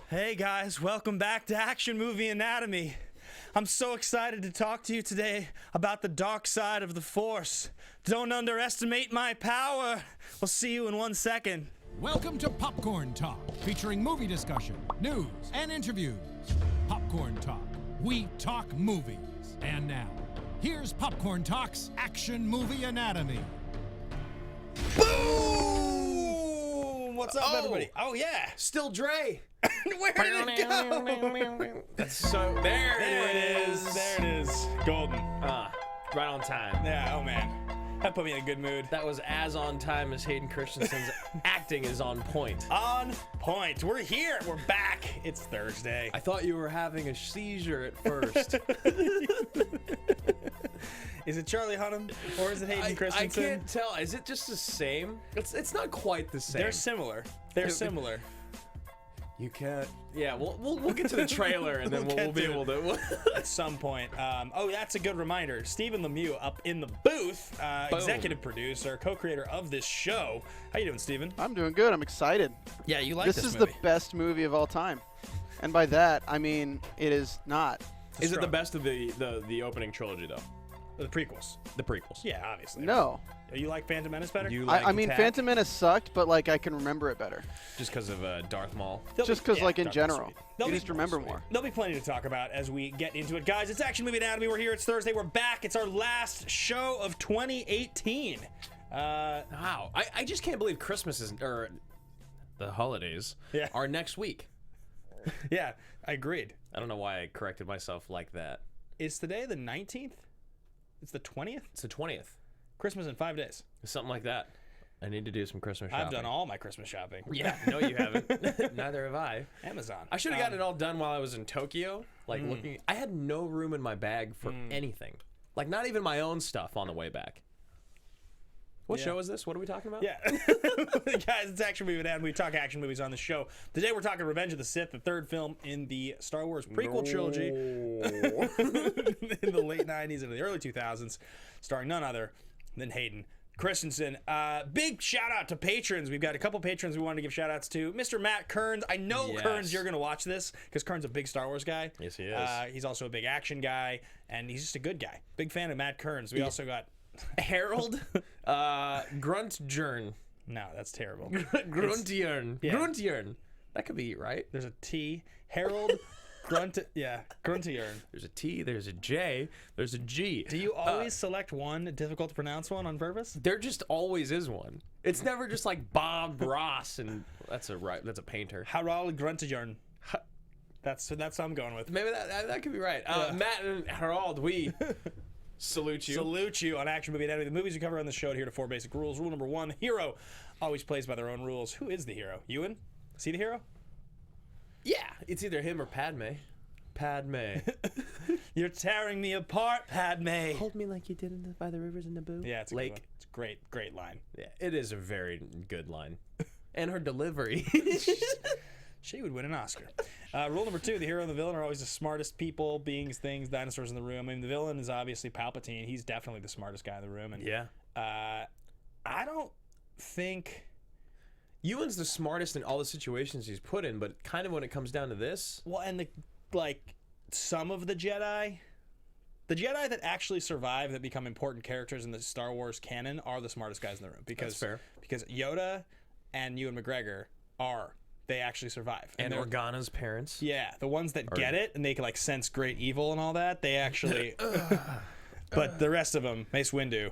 Hey guys, welcome back to Action Movie Anatomy. I'm so excited to talk to you today about the dark side of the Force. Don't underestimate my power. We'll see you in 1 second. Welcome to Popcorn Talk, featuring movie discussion, news, and interviews. Popcorn Talk, we talk movies. And now, here's Popcorn Talk's Action Movie Anatomy. Boom! What's up, everybody? Oh, yeah. Still Dre. Where did it go? That's so. There There it is. There it is. Golden. Right on time. Yeah, oh man. That put me in a good mood. That was as on time as Hayden Christensen's acting is on point. On point. We're here. We're back. It's Thursday. I thought you were having a seizure at first. Is it Charlie Hunnam or is it Hayden Christensen? I can't tell. Is it just the same? It's not quite the same. They're similar. They're similar. You can't. Yeah, we'll get to the trailer and then we'll be able to. At some point. Oh, that's a good reminder. Stephen Lemieux up in the booth, executive producer, co-creator of this show. How you doing, Stephen? I'm doing good. I'm excited. Yeah, you like this this is movie. the best movie of all time. And by that, I mean it is not. Is it the best of the opening trilogy though? The prequels. The prequels. Yeah, obviously. No. You like Phantom Menace better? You like I mean, Attack? Phantom Menace sucked, but like I can remember it better. Just because of Darth Maul. Just because, like in Dark general, Sweet. They'll you be just remember more. There'll be plenty to talk about as we get into it. Guys, it's Action Movie Anatomy. We're here. It's Thursday. We're back. It's our last show of 2018. Wow. I just can't believe Christmas is, or the holidays are next week. Yeah, I agreed. I don't know why I corrected myself like that. Is today the 19th? It's the 20th? It's the 20th. Christmas in 5 days. Something like that. I need to do some Christmas shopping. I've done all my Christmas shopping. Yeah, no, you haven't. Neither have I. Amazon. I should have gotten it all done while I was in Tokyo. Like looking, I had no room in my bag for anything. Like not even my own stuff on the way back. What show is this? What are we talking about? Yeah. Guys, it's Action Movie Anatomy. We talk action movies on the show. Today we're talking Revenge of the Sith, the third film in the Star Wars prequel trilogy in the late 90s and the early 2000s, starring none other than Hayden Christensen. Big shout out to patrons. We've got a couple patrons we wanted to give shout outs to. Mr. Matt Kearns. I know, Kearns, you're going to watch this because Kearns is a big Star Wars guy. Yes, he is. He's also a big action guy, and he's just a good guy. Big fan of Matt Kearns. We also got Harold Gruntjern. No, that's terrible. Gruntjern. Yeah. Gruntjern. That could be right. There's a T. Harold Gruntiern. There's a T, there's a J, there's a G. Do you always select one difficult to pronounce one on purpose? There just always is one. It's never just like Bob Ross and that's a painter. Harold Gruntiern. That's what I'm going with. Maybe that could be right. Matt and Harold, we salute you. Salute you on Action Movie Anatomy. The movies we cover on the show adhere to 4 basic rules. Rule number 1, hero always plays by their own rules. Who is the hero? Ewan? Is he the hero? Yeah, it's either him or Padme. Padme. You're tearing me apart, Padme. Hold me like you did by the rivers in Naboo. Yeah, it's a Lake. good one. It's a great line. Yeah, it is a very good line. And her delivery. She would win an Oscar. Rule number 2, the hero and the villain are always the smartest people, beings, things, dinosaurs in the room. I mean, the villain is obviously Palpatine. He's definitely the smartest guy in the room. And I don't think... Ewan's the smartest in all the situations he's put in, but kind of when it comes down to this... Well, and some of the Jedi that actually survive, that become important characters in the Star Wars canon, are the smartest guys in the room. Because, That's fair. Because Yoda and Ewan McGregor they actually survive. And Organa's parents. Yeah, the ones that get it and they can like sense great evil and all that, they actually... But the rest of them, Mace Windu,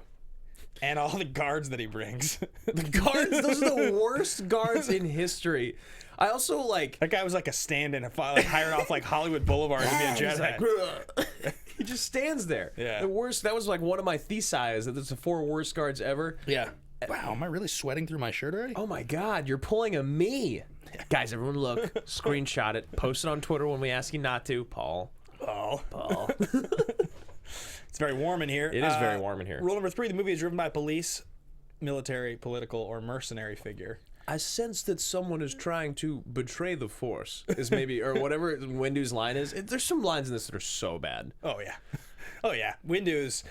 and all the guards that he brings. The guards, those are the worst guards in history. I also like... That guy was like a stand-in, hired off like Hollywood Boulevard to be a Jedi. He just stands there. Yeah. The worst, that was like one of my theses, that it's the 4 worst guards ever. Yeah. Wow, am I really sweating through my shirt already? Oh my God, you're pulling a me. Guys, everyone look, screenshot it, post it on Twitter when we ask you not to. Paul. It's very warm in here. It is very warm in here. Rule number 3, the movie is driven by police, military, political, or mercenary figure. I sense that someone is trying to betray the Force, is maybe, or whatever Windu's line is. There's some lines in this that are so bad. Oh, yeah. Oh yeah, Windu's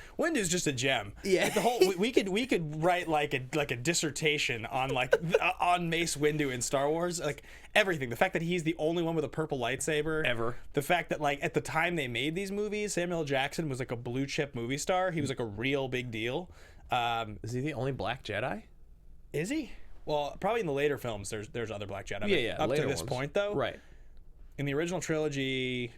just a gem. Yeah. The whole we could write like a dissertation on on Mace Windu in Star Wars, like everything. The fact that he's the only one with a purple lightsaber Ever. The fact that like at the time they made these movies, Samuel L. Jackson was like a blue chip movie star. He was like a real big deal. Is he the only Black Jedi? Is he? Well, probably in the later films, there's other Black Jedi. Yeah. Up to later this ones. point, though, Right. in the original trilogy,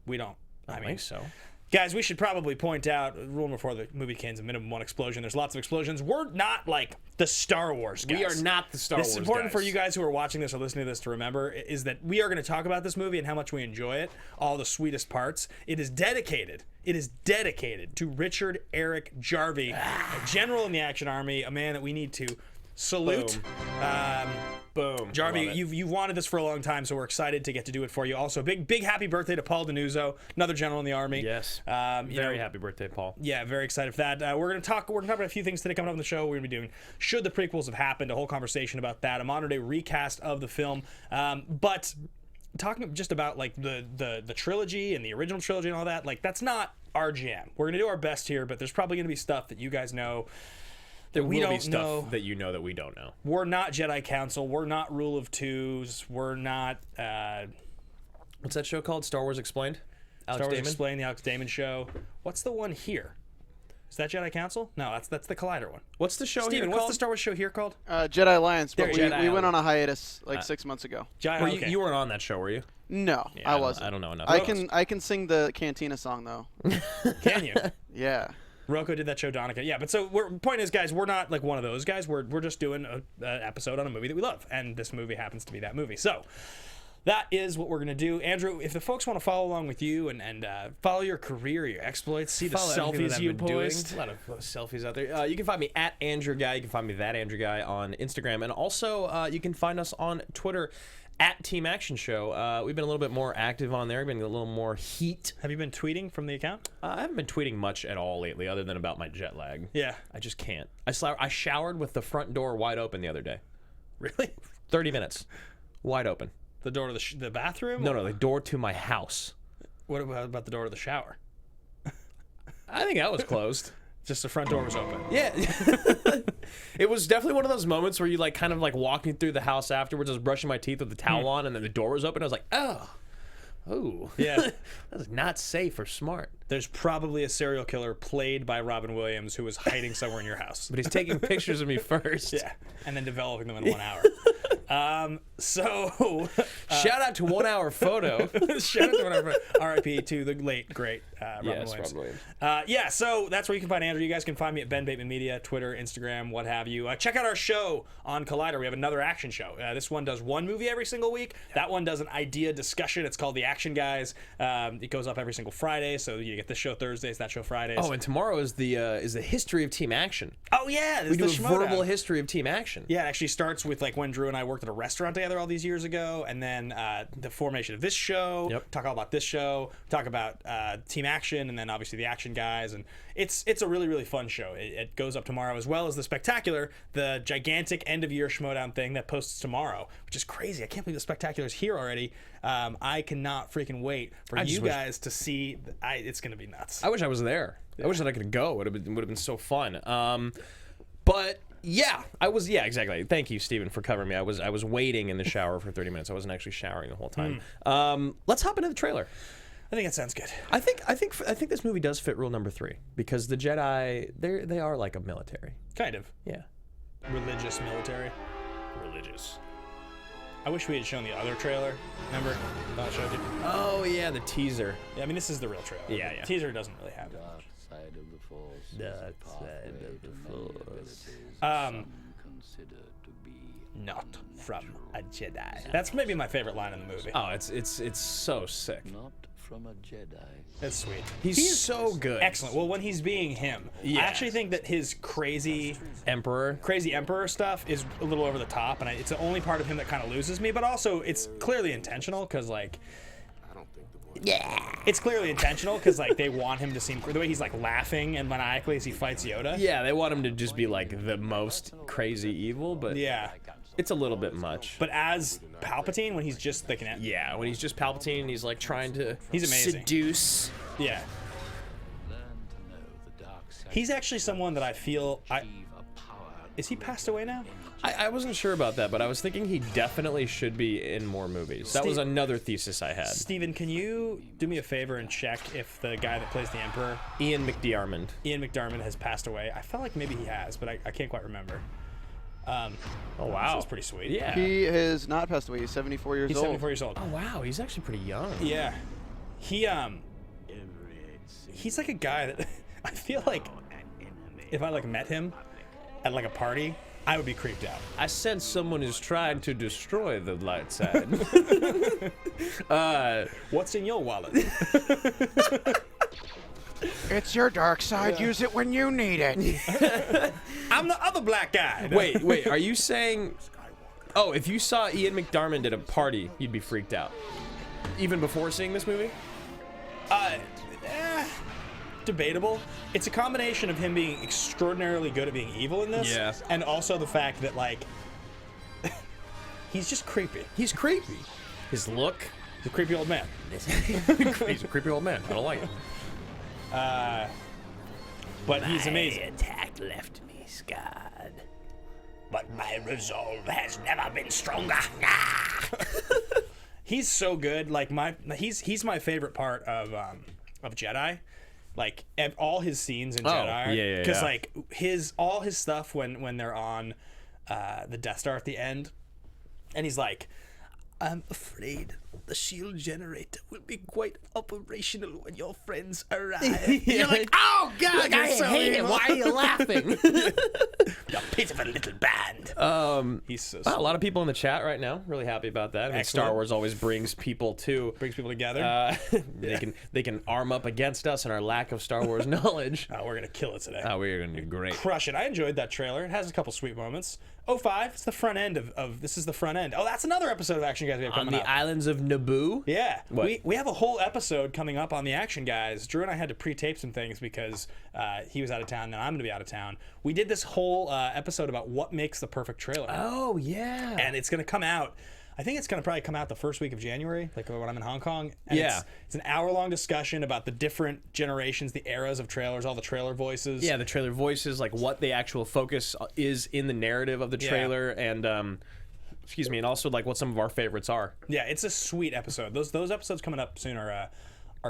we don't. I think so. Guys, we should probably point out, rule before the movie cans, a minimum one explosion. There's lots of explosions. We're not like the Star Wars guys. We are not the Star Wars It's important guys. for you guys who are watching this or listening to this to remember is that we are going to talk about this movie and how much we enjoy it, all the sweetest parts. It is dedicated to Richard Eric Jarvie, a general in the Action Army, a man that we need to salute. Boom. Jarvie, Love it. you've wanted this for a long time, so we're excited to get to do it for you. Also, big happy birthday to Paul Denuzzo, another general in the Army. Yes. Very happy birthday, Paul. Yeah, very excited for that. We're gonna talk about a few things today coming up on the show. We're gonna be doing should the prequels have happened, a whole conversation about that, a modern day recast of the film. But talking just about like the trilogy and the original trilogy and all that, like that's not our jam. We're gonna do our best here, but there's probably gonna be stuff that you guys know. There we will don't be stuff know. that you know that we don't know. We're not Jedi Council. We're not Rule of Twos. We're not What's that show called? Star Wars Explained? Alex Star Wars Damon? Explained, the Alex Damon Show. What's the one here? Is that Jedi Council? No, that's the Collider one. What's the show Steven, here what's called? the Star Wars show here called? Jedi Alliance, but There, we Jedi went on a hiatus like 6 months ago. Jedi, Were okay. you weren't on that show, were you? No, I wasn't. I don't know enough. I can sing the Cantina song though. Can you? Yeah. Rocco did that show, Donica. Yeah, but so point is, guys, we're not like one of those guys. We're just doing an episode on a movie that we love, and this movie happens to be that movie. So that is what we're gonna do. Andrew, if the folks want to follow along with you and follow your career, your exploits, see the Follow everything that selfies I've you been doing. post. A lot of selfies out there. You can find me at Andrew Guy. You can find me that Andrew Guy on Instagram, and also you can find us on Twitter at Team Action Show. We've been a little bit more active on there. We've been a little more heat. Have you been tweeting from the account? I haven't been tweeting much at all lately, other than about my jet lag. Yeah. I just can't. I showered with the front door wide open the other day. Really? 30 minutes, wide open. The door to the bathroom? No, the door to my house. What about the door to the shower? I think that was closed. Just the front door was open. Yeah. It was definitely one of those moments where you like kind of like walking through the house afterwards. I was brushing my teeth with the towel on, and then the door was open. I was like, oh, Yeah. that's not safe or smart. There's probably a serial killer played by Robin Williams who was hiding somewhere in your house. But he's taking pictures of me first. Yeah, and then developing them in 1 hour. Shout out to 1 hour photo. Shout out to whatever. R.I.P. to the late great Robin Yes, Williams. Robin Williams. So that's where you can find Andrew. You guys can find me at Ben Bateman Media, Twitter, Instagram, what have you. Check out our show on Collider. We have another action show. This one does one movie every single week. That one does an idea discussion. It's called The Action Guys. It goes up every single Friday, so you get this show Thursdays, that show Fridays. Oh, and tomorrow is the history of Team Action. Oh yeah, We do a Schmoes verbal Know. history of Team Action. Yeah, it actually starts with like when Drew and I worked at a restaurant together all these years ago, and then the formation of this show. Yep. Talk all about this show. Talk about Team Action, and then obviously the Action Guys, and it's a really fun show. It goes up tomorrow, as well as the spectacular, the gigantic end of year Schmoedown thing that posts tomorrow, which is crazy. I can't believe the spectacular is here already. I cannot freaking wait for you guys to see. It's gonna be nuts. I wish I was there. I wish that I could go. Would have been so fun. But yeah, I was. Yeah, exactly. Thank you, Steven, for covering me. I was waiting in the shower for 30 minutes. I wasn't actually showering the whole time. Let's hop into the trailer. I think that sounds good. I think this movie does fit rule number 3 because the Jedi they are like a military. Kind of Yeah. religious military. Religious. I wish we had shown the other trailer. Remember? I showed you. Oh yeah, the teaser. Yeah, I mean, this is the real trailer. Yeah, yeah. The teaser doesn't really have that much. Side of the Force. Dark side of the Force. Consider to be Not from a Jedi. That's maybe my favorite line in the movie. Oh, it's so sick. not from a Jedi. That's sweet. He's so good. Excellent. Well, when he's being him, I Yeah. actually think that his crazy Emperor. Emperor stuff is a little over the top, and it's the only part of him that kind of loses me. But also, it's clearly intentional because, like, it's clearly intentional because, like, they want him to seem the way he's like laughing and maniacally as he fights Yoda. Yeah, they want him to just be like the most crazy evil, but Yeah. it's a little bit much. But as Palpatine, when he's just thinking it, Yeah, when he's just Palpatine and he's like trying to He's amazing. seduce. yeah. He's actually someone that I feel. achieve a power Is he passed away now? I wasn't sure about that, but I was thinking he definitely should be in more movies. That was another thesis I had. Steven, can you do me a favor and check if the guy that plays the Emperor, Ian McDiarmid. has passed away? I felt like maybe he has, but I can't quite remember. Oh, wow. That's pretty sweet. Yeah. He has not passed away. He's 74 years He's old. 74 years old. Oh, wow. He's actually pretty young. Yeah. He's like a guy that I feel like if I like met him at like a party, I would be creeped out. I sense someone is trying to destroy the light side. What's in your wallet? It's your dark side. Use it when you need it. I'm the other black guy. Wait, are you saying... Oh, if you saw Ian McDiarmid at a party, you'd be freaked out. Even before seeing this movie? Debatable. It's a combination of him being extraordinarily good at being evil in this, Yeah. and also the fact that like he's just creepy. He's creepy. His look? He's a creepy old man. He's a creepy old man. I don't like it. But he's amazing. Attack left me scarred, but my resolve has never been stronger. He's so good. Like he's my favorite part of Jedi. Like all his scenes in Jedi. yeah. Because like all his stuff when they're on the Death Star at the end, and he's like, I'm afraid the shield generator will be quite operational when your friends arrive. You're like, oh god, I hate it. Why are you laughing? A pitiful little band. He's so Wow, a lot of people in the chat right now. Really happy about that. I mean, Excellent. Star Wars always brings people together. they can arm up against us and our lack of Star Wars knowledge. Oh, we're gonna kill it today. Oh, we're gonna do great. Crush it. I enjoyed that trailer. It has a couple sweet moments. 05, it's the front end of this is the front end. Oh, that's another episode of Action Guys we have On coming the up. islands of Naboo. Yeah, What? we have a whole episode coming up on the Action Guys. Drew and I had to pre-tape some things because he was out of town, and then I'm going to be out of town. We did this whole episode about what makes the perfect trailer, Oh yeah. and it's going to come out. I think it's going to probably come out the first week of January, like when I'm in Hong Kong. And Yeah. it's an hour-long discussion about the different generations, the eras of trailers, all the trailer voices. Yeah, the trailer voices, like what the actual focus is in the narrative of the Yeah. trailer, and excuse me, and also like what some of our favorites are. Yeah, it's a sweet episode. Those episodes coming up soon are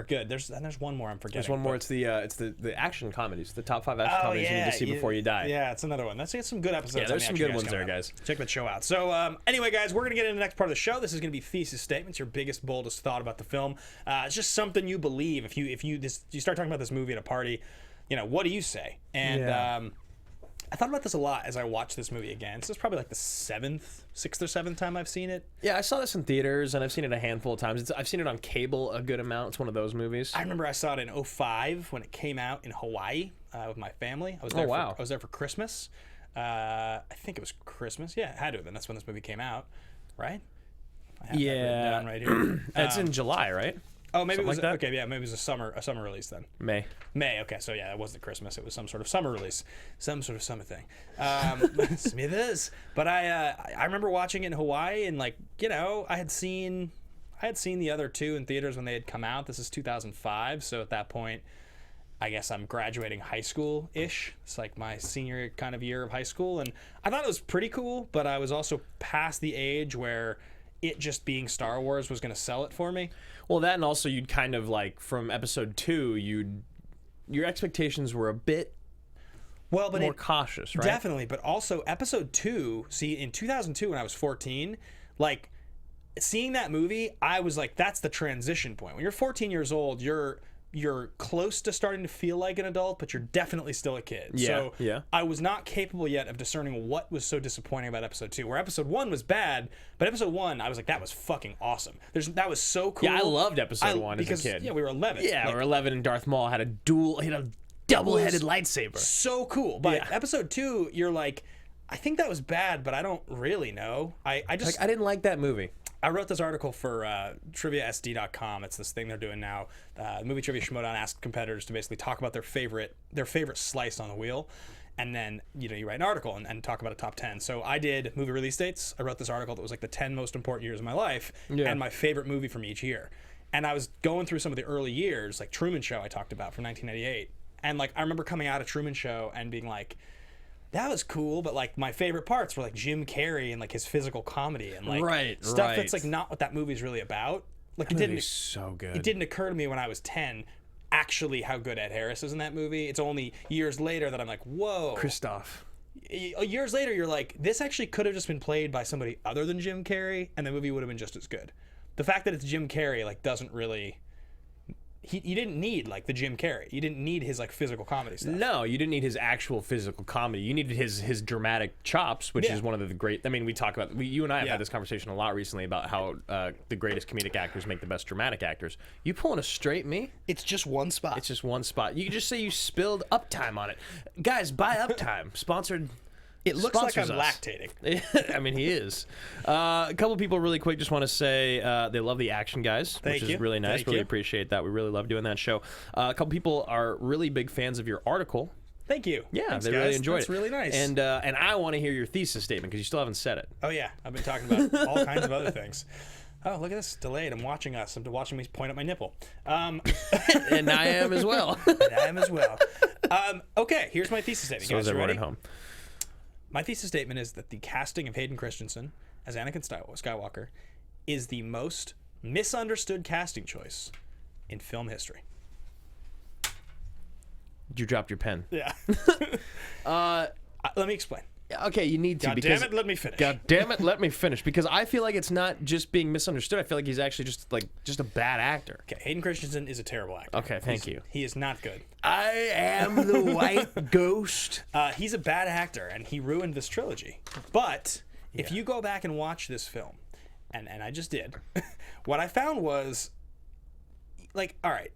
good. There's one more I'm forgetting. There's one more. but- It's the action comedies, the top 5 action comedies you need to see before you die. Yeah, it's another one. That's some good episodes. Yeah, there's on some the good Action ones coming there, up. guys. Check that show out. So anyway, guys, we're gonna get into the next part of the show. This is gonna be thesis statements, your biggest, boldest thought about the film. It's just something you believe. If you start talking about this movie at a party, what do you say? And Yeah. I thought about this a lot as I watched this movie again. This is probably like the 6th or 7th time I've seen it. Yeah, I saw this in theaters, and I've seen it a handful of times. I've seen it on cable a good amount. It's one of those movies. I remember I saw it in 05 when it came out in Hawaii with my family. I was there. wow. I was there for Christmas. I think it was Christmas. Yeah, it had to have been. That's when this movie came out, right? I have that written down right here. It's in July, right? Oh, maybe it was like that? okay. Yeah, maybe it was a summer release then. May. May. Okay, so yeah, it wasn't Christmas. It was some sort of summer release, some sort of summer thing. Smithers. But I remember watching it in Hawaii, and like I had seen the other two in theaters when they had come out. This is 2005, so at that point, I guess I'm graduating high school-ish. It's like my senior kind of year of high school, and I thought it was pretty cool. But I was also past the age where it just being Star Wars was going to sell it for me. Well, that, and also you'd kind of like from episode 2, your expectations were a bit Well, but more cautious, right? Definitely, but also episode 2, see, in 2002 when I was 14, like, seeing that movie, I was like, that's the transition point. When you're 14 years old, you're close to starting to feel like an adult, but you're definitely still a kid. Yeah, So yeah. I was not capable yet of discerning what was so disappointing about episode 2, where episode 1 was bad, but episode 1, I was like, that was fucking awesome. That was so cool. Yeah, I loved episode 1 because, as a kid. Yeah, we were 11. Yeah, Like, we were 11, and Darth Maul had a double-headed lightsaber. so cool. But Yeah. episode 2, you're like, I think that was bad, but I don't really know. I just Like, I didn't like that movie. I wrote this article for TriviaSD.com. It's this thing they're doing now. Movie Trivia Schmoes Know asked competitors to basically talk about their favorite slice on the wheel, and then you write an article and talk about a top 10. So I did movie release dates. I wrote this article that was like the 10 most important years of my life and my favorite movie from each year. And I was going through some of the early years, like Truman Show I talked about from 1998. And like I remember coming out of Truman Show and being like, that was cool, but like my favorite parts were like Jim Carrey and like his physical comedy and like stuff that's like not what that movie's really about. Like it didn't so good. It didn't occur to me when I was 10 actually how good Ed Harris is in that movie. It's only years later that I'm like, whoa. Kristoff. Years later, you're like, this actually could have just been played by somebody other than Jim Carrey, and the movie would have been just as good. The fact that it's Jim Carrey like doesn't really. You didn't need like the Jim Carrey. You didn't need his like physical comedy stuff. No, you didn't need his actual physical comedy. You needed his dramatic chops, which is one of the great. I mean, we talk about you and I have had this conversation a lot recently about how the greatest comedic actors make the best dramatic actors. You pulling a straight me? It's just one spot. It's just one spot. You can just say you spilled Uptime on it, guys. Buy Uptime, sponsored. It looks like I'm sponsors us. lactating. I mean, he is. A couple people really quick just want to say they love the action guys, which is really nice. Really appreciate that. We really love doing that show. A couple people are really big fans of your article. Thank you. Yeah, thanks, they guys. really enjoyed That's it. really nice. And I want to hear your thesis statement because you still haven't said it. Oh yeah, I've been talking about all kinds of other things. Oh, look at this delayed. I'm watching us. I'm watching me point at my nipple. And I am as well. Okay, here's my thesis statement. So You is guys everyone ready? at home. My thesis statement is that the casting of Hayden Christensen as Anakin Skywalker is the most misunderstood casting choice in film history. You dropped your pen. Yeah. Let me explain. Okay, you need to. God damn it, let me finish. God damn it, let me finish. Because I feel like it's not just being misunderstood. I feel like he's actually just a bad actor. Okay, Hayden Christensen is a terrible actor. Okay, thank you. He is not good. I am the white ghost. He's a bad actor, and he ruined this trilogy. But if you go back and watch this film, and I just did, what I found was, like, all right,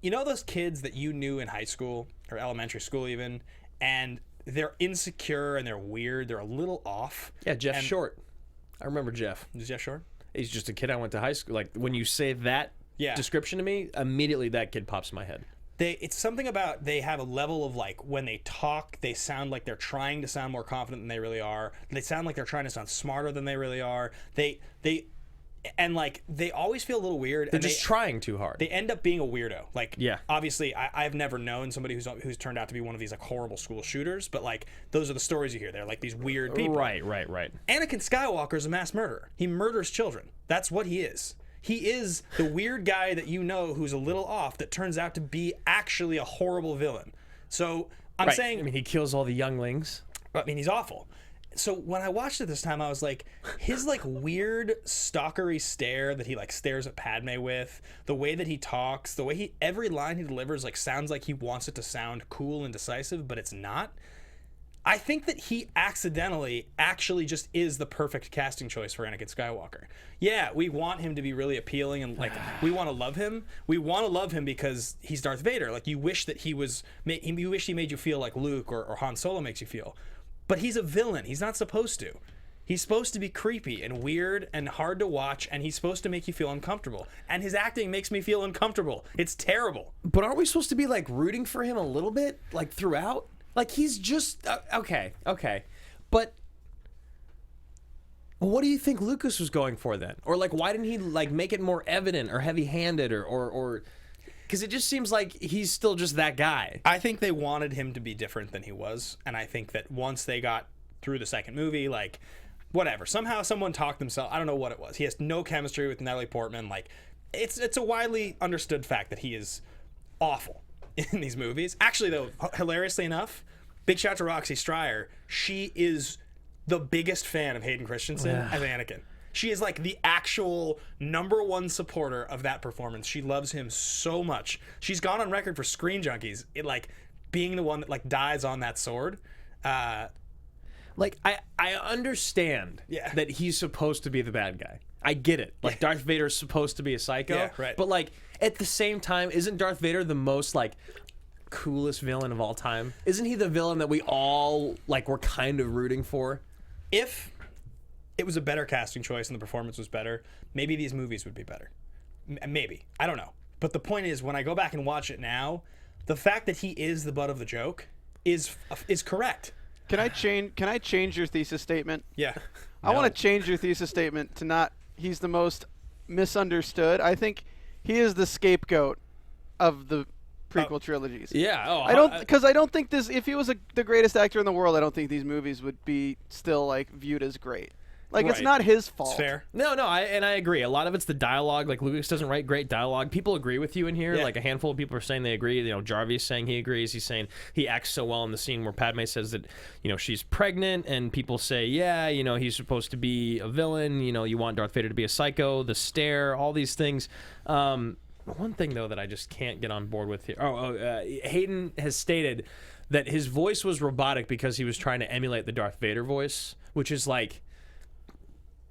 you know those kids that you knew in high school or elementary school even, and they're insecure and they're weird, they're a little off. Yeah, Jeff Short. I remember Jeff. Is Jeff Short? He's just a kid I went to high school. Like, when you say that description to me, immediately that kid pops in my head. It's something about they have a level of like when they talk, they sound like they're trying to sound more confident than they really are. They sound like they're trying to sound smarter than they really are. And like they always feel a little weird. They're just trying too hard. They end up being a weirdo. Like, yeah. Obviously, I've never known somebody who's turned out to be one of these like horrible school shooters. But like those are the stories you hear. They're like these weird people. Right. Anakin Skywalker is a mass murderer. He murders children. That's what he is. He is the weird guy that you know who's a little off that turns out to be actually a horrible villain. So I'm saying, I mean, he kills all the younglings. I mean, he's awful. So when I watched it this time, I was like, his like weird stalkery stare that he like stares at Padme with, the way that he talks, the way every line he delivers like sounds like he wants it to sound cool and decisive, but it's not. I think that he accidentally actually just is the perfect casting choice for Anakin Skywalker. Yeah, we want him to be really appealing and like we want to love him. We want to love him because he's Darth Vader. Like you wish that you wish he made you feel like Luke or Han Solo makes you feel. But he's a villain. He's not supposed to. He's supposed to be creepy and weird and hard to watch, and he's supposed to make you feel uncomfortable. And his acting makes me feel uncomfortable. It's terrible. But aren't we supposed to be like rooting for him a little bit, like throughout? Like he's just okay. But what do you think Lucas was going for then? Or like why didn't he like make it more evident or heavy-handed or because it just seems like he's still just that guy. I think they wanted him to be different than he was, and I think that once they got through the second movie, like, whatever. Somehow someone talked themselves. I don't know what it was. He has no chemistry with Natalie Portman. Like, it's a widely understood fact that he is awful in these movies. Actually, though, hilariously enough, big shout to Roxy Stryer. She is the biggest fan of Hayden Christensen as Anakin. She is like the actual #1 supporter of that performance. She loves him so much. She's gone on record for Screen Junkies, being the one that like dies on that sword. Like I understand that he's supposed to be the bad guy. I get it. Like Darth Vader's supposed to be a psycho. Yeah, right. But like at the same time, isn't Darth Vader the most like coolest villain of all time? Isn't he the villain that we all like were kind of rooting for? If it was a better casting choice and the performance was better, maybe these movies would be better. Maybe. I don't know. But the point is, when I go back and watch it now, the fact that he is the butt of the joke is correct. Can I change your thesis statement? Yeah. I want to change your thesis statement to not he's the most misunderstood. I think he is the scapegoat of the prequel trilogies. Yeah. Oh, I don't think this. If he was the greatest actor in the world, I don't think these movies would be still like viewed as great. Like it's Right. not his fault. It's fair. No, I agree. A lot of it's the dialogue. Like Lucas doesn't write great dialogue. People agree with you in here. Yeah. Like a handful of people are saying they agree. You know, Jarvis saying he agrees. He's saying he acts so well in the scene where Padme says that, you know, she's pregnant, and people say, yeah, you know, he's supposed to be a villain. You know, you want Darth Vader to be a psycho. The stare, all these things. One thing though that I just can't get on board with here. Hayden has stated that his voice was robotic because he was trying to emulate the Darth Vader voice, which is like.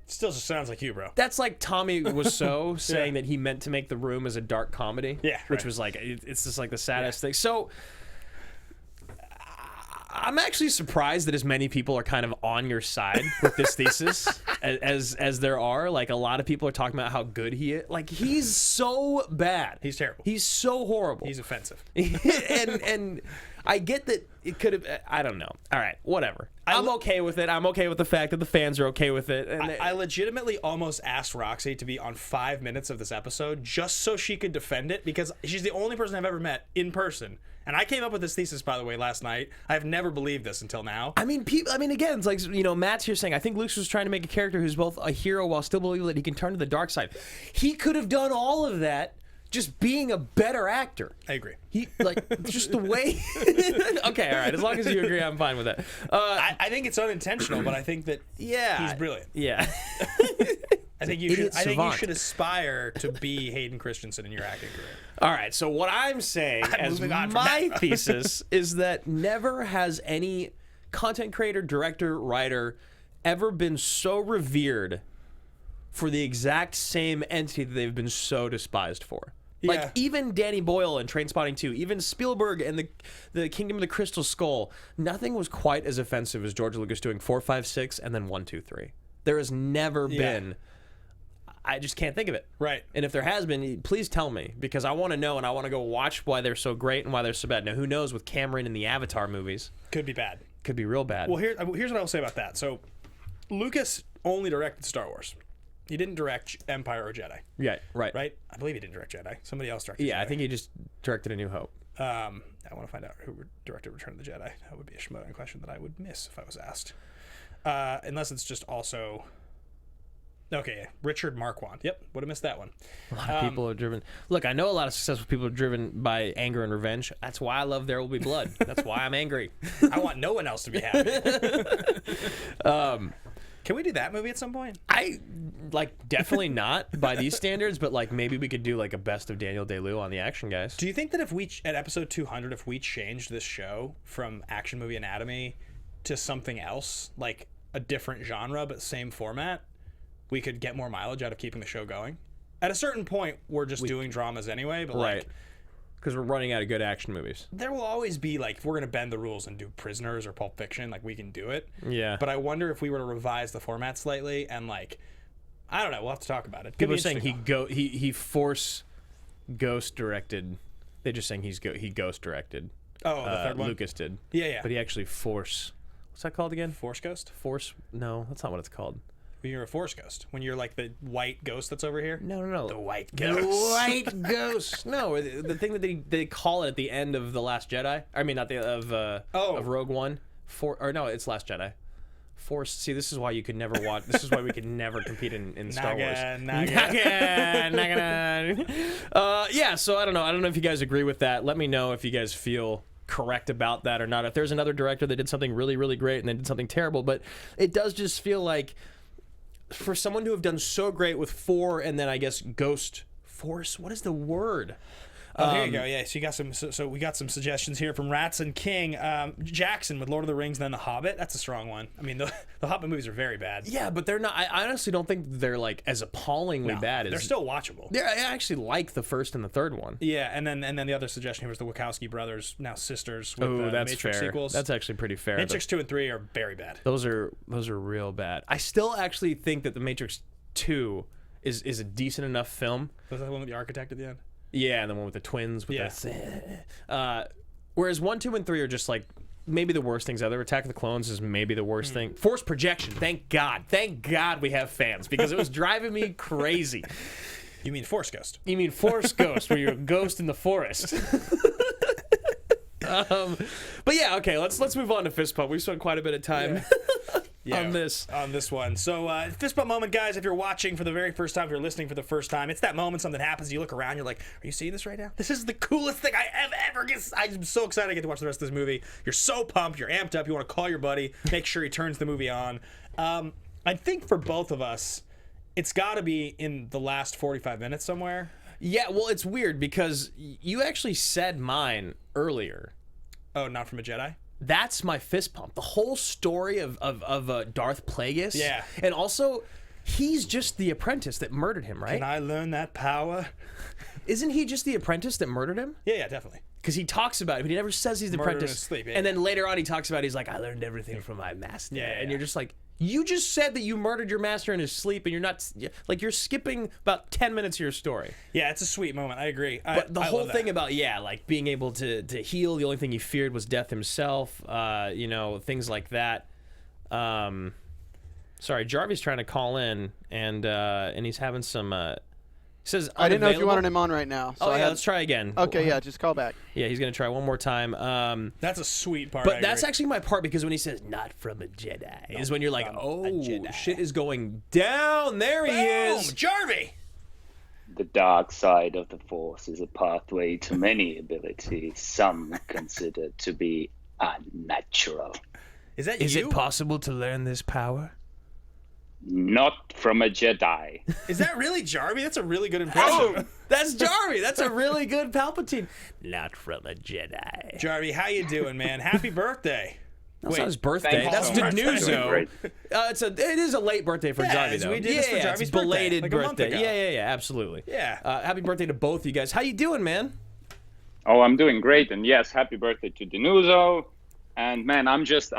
Still just sounds like you, bro. That's like Tommy Wiseau saying that he meant to make The Room as a dark comedy. Yeah, which right. was like it's just like the saddest thing. So I'm actually surprised that as many people are kind of on your side with this thesis as there are. Like a lot of people are talking about how good he is. Like he's so bad. He's terrible. He's so horrible. He's offensive. and I get that it could have. I don't know. All right, whatever. I'm okay with it. I'm okay with the fact that the fans are okay with it. And I legitimately almost asked Roxy to be on 5 minutes of this episode just so she could defend it, because she's the only person I've ever met in person. And I came up with this thesis, by the way, last night. I've never believed this until now. I mean, people. I mean, again, it's like, you know, Matt's here saying, I think Luke was trying to make a character who's both a hero while still believing that he can turn to the dark side. He could have done all of that just being a better actor. I agree. He like just the way. Okay, all right. As long as you agree, I'm fine with that. I think it's unintentional, but I think that he's brilliant. Yeah. I think you should aspire to be Hayden Christensen in your acting career. All right, so what I'm saying as moving on from my that. thesis is that never has any content creator, director, writer ever been so revered for the exact same entity that they've been so despised for. Yeah. Like even Danny Boyle in Trainspotting 2, even Spielberg and the Kingdom of the Crystal Skull, nothing was quite as offensive as George Lucas doing 4, 5, 6, and then 1, 2, 3. There has never been. I just can't think of it. Right. And if there has been, please tell me, because I want to know and I want to go watch why they're so great and why they're so bad. Now, who knows with Cameron in the Avatar movies? Could be bad. Could be real bad. Well, here's what I will say about that. So, Lucas only directed Star Wars. He didn't direct Empire or Jedi. Yeah, right. Right? I believe he didn't direct Jedi. Somebody else directed Jedi. Yeah, I think he just directed A New Hope. I want to find out who directed Return of the Jedi. That would be a Schmoes question that I would miss if I was asked. Unless it's just also... Okay, Richard Marquand. Yep, would have missed that one. A lot of people are driven. Look, I know a lot of successful people are driven by anger and revenge. That's why I love There Will Be Blood. That's why I'm angry. I want no one else to be happy. Can we do that movie at some point? I definitely not by these standards, but like maybe we could do like a best of Daniel Day-Lewis on the Action Guys. Do you think that if we at episode 200, if we changed this show from Action Movie Anatomy to something else, like a different genre but same format, we could get more mileage out of keeping the show going? At a certain point, we're just doing dramas anyway, but Right. like, Because we're running out of good action movies. there will always be like, if we're gonna bend the rules and do Prisoners or Pulp Fiction, like we can do it. Yeah. But I wonder if we were to revise the format slightly and like, I don't know. We'll have to talk about it. Could People be are saying interesting, he force ghost directed. They're just saying he ghost directed. though. Oh, the third one. Lucas did. Yeah. But he actually force. What's that called again? Force Ghost. Force? No, that's not what it's called. When you're a Force Ghost. When you're like the white ghost that's over here. No. The white The ghost. white ghost. No, the thing that they call it at the end of The Last Jedi. I mean, not the of Rogue One. It's Last Jedi. Force. See, this is why you could never watch. This is why we could never compete in Star Wars. Naga. Yeah. So I don't know. I don't know if you guys agree with that. Let me know if you guys feel correct about that or not. If there's another director that did something really, really great and then did something terrible, but it does just feel like for someone to have done so great with 4 and then I guess Ghost Force. What is the word? Oh, here you go. Yeah, so you got some. So we got some suggestions here from Rats and King. Jackson with Lord of the Rings, and then The Hobbit. That's a strong one. I mean, the Hobbit movies are very bad. Yeah, but they're not. I honestly don't think they're like as appallingly bad as They're still watchable. I actually like the first and the third one. Yeah, and then the other suggestion here was the Wachowski brothers, now sisters, with Oh, that's Matrix fair. sequels. That's actually pretty fair. Matrix 2 and 3 are very bad. Those are real bad. I still actually think that the Matrix 2 is a decent enough film. Was that the one with the architect at the end? Yeah, and the one with the twins. With Yeah. Whereas 1, 2, and 3 are just like maybe the worst things ever. Attack of the Clones is maybe the worst thing. Force projection. Thank God we have fans because it was driving me crazy. You mean Force Ghost? You mean Force Ghost, where you're a ghost in the forest? But yeah, okay, let's move on to fist pump. We spent quite a bit of time on this one. So fist bump moment, guys. If you're watching for the very first time, if you're listening for the first time, it's that moment something happens. You look around, you're like, "Are you seeing this right now? This is the coolest thing I have ever get." I'm so excited to get to watch the rest of this movie. You're so pumped. You're amped up. You want to call your buddy, make sure he turns the movie on. I think for both of us, it's got to be in the last 45 minutes somewhere. Yeah, well, it's weird because you actually said mine earlier. Oh, not from a Jedi? That's my fist pump. The whole story of Darth Plagueis. Yeah. And also, he's just the apprentice that murdered him, right? Can I learn that power? Isn't he just the apprentice that murdered him? Yeah, definitely. Because he talks about it, but he never says he's the Murder in apprentice. his sleep, yeah. And then later on, he talks about, he's like, I learned everything from my master. Yeah, and yeah. you're just like, you just said that you murdered your master in his sleep, and you're not, like, you're skipping about 10 minutes of your story. Yeah, it's a sweet moment. I agree. But the whole love thing that. about, like being able to heal, the only thing he feared was death himself, things like that. Sorry, Jarvis trying to call in, and he's having some, he says I didn't know if you unavailable. wanted him on right now. So I had- Let's try again. Okay, yeah, just call back. Yeah, he's going to try one more time. That's a sweet part. But I that's agree. actually my part, because when he says "not from a Jedi," is when you're like, from a "Oh, Jedi." shit is going down." There he is. Jarvie. The dark side of the Force is a pathway to many abilities some consider to be unnatural. Is that Is you? it possible to learn this power? Not from a Jedi. Is that really Jarvie? That's a really good impression. That's Jarvie. That's a really good Palpatine. Not from a Jedi. Jarvie, how you doing, man? Happy birthday. That's not his birthday. Thank That's you so much. Doing Denuzo. great. It is a late birthday for Yeah, Jarvie, though. we did this for it's Jarvie's birthday, belated like a month birthday. ago. Yeah, absolutely. Yeah. Happy birthday to both you guys. How you doing, man? Oh, I'm doing great, and yes, happy birthday to Denuzo. And man, I'm just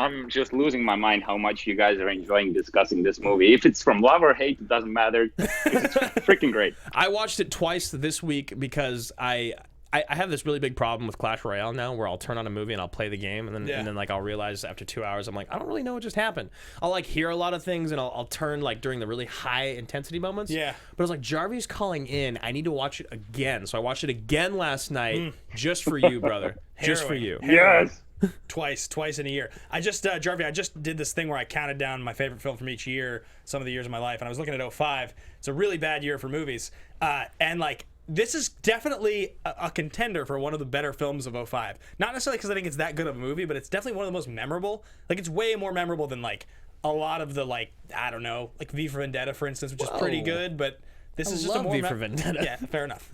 losing my mind how much you guys are enjoying discussing this movie. If it's from love or hate, it doesn't matter. It's freaking great. I watched it twice this week because I have this really big problem with Clash Royale now, where I'll turn on a movie and I'll play the game, and then like I'll realize after 2 hours I'm like, I don't really know what just happened. I'll like hear a lot of things, and I'll turn like during the really high intensity moments. Yeah. But I was like, Jarvie's calling in. I need to watch it again. So I watched it again last night just for you, brother. Just for you. Yes. Twice in a year. I just, Jarvie, I just did this thing where I counted down my favorite film from each year, some of the years of my life, and I was looking at 05. It's a really bad year for movies. And like, this is definitely a contender for one of the better films of 05. Not necessarily because I think it's that good of a movie, but it's definitely one of the most memorable. Like, it's way more memorable than like a lot of the, like, I don't know, like V for Vendetta, for instance, which is pretty good, but this is just love a more V for Vendetta. Yeah, fair enough.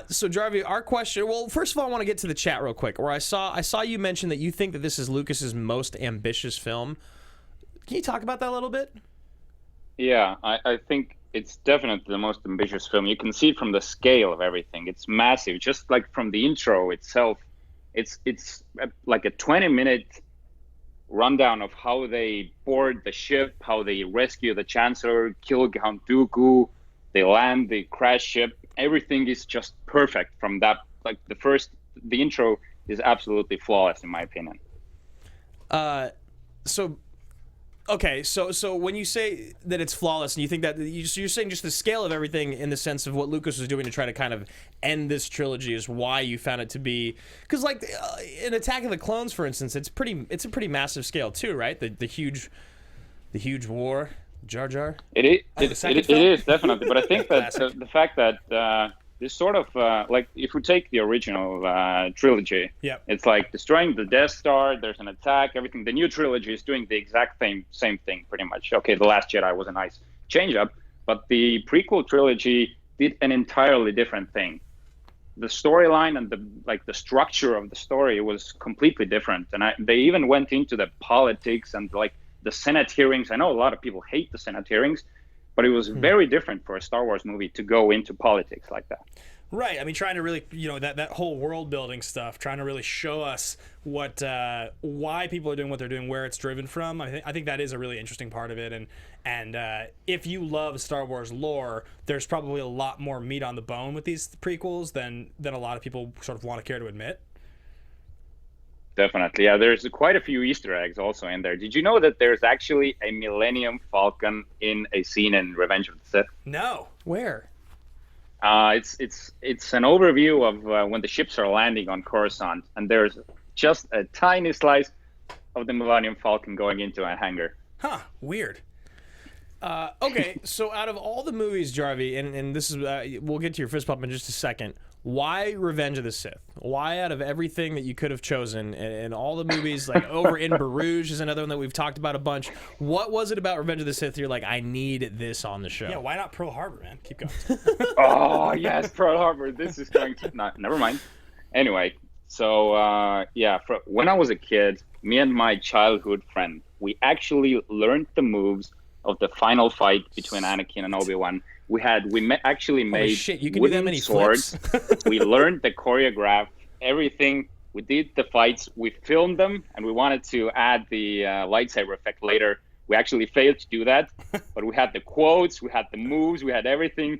So Jarvie, our question. Well, first of all, I want to get to the chat real quick. Where I saw you mention that you think that this is Lucas's most ambitious film. Can you talk about that a little bit? Yeah, I think it's definitely the most ambitious film. You can see from the scale of everything. It's massive. Just like from the intro itself, it's like a 20-minute rundown of how they board the ship, how they rescue the Chancellor, kill Count Dooku, they land, they crash ship. Everything is just perfect from that. Like the intro is absolutely flawless in my opinion. So when you say that it's flawless, and you think that you're saying just the scale of everything in the sense of what Lucas was doing to try to kind of end this trilogy is why you found it to be, because like in Attack of the Clones, for instance, it's a pretty massive scale too, right? The huge war. Jar Jar? It is definitely, but I think that the fact that this sort of like if we take the original trilogy, it's like destroying the Death Star. There's an attack, everything. The new trilogy is doing the exact same thing, pretty much. Okay, The Last Jedi was a nice change up, but the prequel trilogy did an entirely different thing. The storyline and the structure of the story was completely different, and they even went into the politics and like the Senate hearings. I know a lot of people hate the Senate hearings, but it was very different for a Star Wars movie to go into politics like that. Right. I mean, trying to really, that whole world building stuff, trying to really show us why people are doing what they're doing, where it's driven from. I think that is a really interesting part of it. And if you love Star Wars lore, there's probably a lot more meat on the bone with these prequels than a lot of people sort of want to care to admit. Definitely. Yeah, there's quite a few Easter eggs also in there. Did you know that there's actually a Millennium Falcon in a scene in Revenge of the Sith? No. Where? It's an overview of when the ships are landing on Coruscant, and there's just a tiny slice of the Millennium Falcon going into a hangar. Huh, weird. Okay, so out of all the movies, Jarvie, and this is we'll get to your fist pump in just a second. Why Revenge of the Sith? Why, out of everything that you could have chosen and all the movies, like Over in Barouge is another one that we've talked about a bunch. What was it about Revenge of the Sith you're like, I need this on the show? Yeah, why not Pearl Harbor, man? Keep going. Oh, yes, Pearl Harbor. This is going to... never mind. Anyway, so, when I was a kid, me and my childhood friend, we actually learned the moves of the final fight between Anakin and Obi-Wan. We actually made you can wooden do that many swords. We learned the choreograph, everything. We did the fights. We filmed them, and we wanted to add the lightsaber effect later. We actually failed to do that, but we had the quotes, we had the moves, we had everything.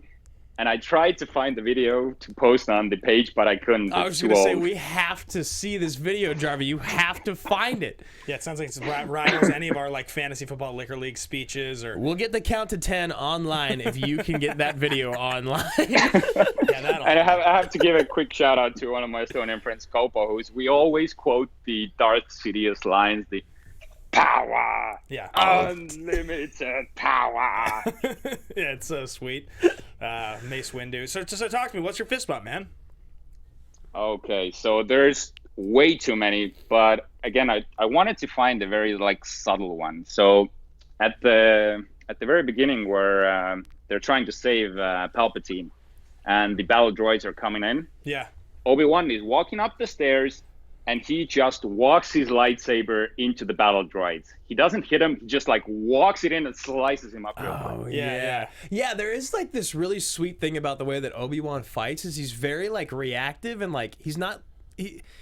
And I tried to find the video to post on the page, but I couldn't. I was going to say, we have to see this video, Jarvie. You have to find it. Yeah, it sounds like it rivals any of our like fantasy football liquor league speeches. Or we'll get the count to 10 online if you can get that video online. And I have to give a quick shout out to one of my Estonian friends, Kaupo, we always quote the Darth Sidious lines, the power, unlimited power. Yeah, it's so sweet. Mace Windu. So talk to me. What's your fist bump, man? Okay, so there's way too many, but again, I wanted to find a very like subtle one. So at the very beginning, where they're trying to save Palpatine, and the battle droids are coming in. Yeah. Obi-Wan is walking up the stairs, and he just walks his lightsaber into the battle droids. He doesn't hit him, he just like walks it in and slices him up real quick. Oh, yeah. Yeah, there is like this really sweet thing about the way that Obi-Wan fights is he's very like reactive and like he's not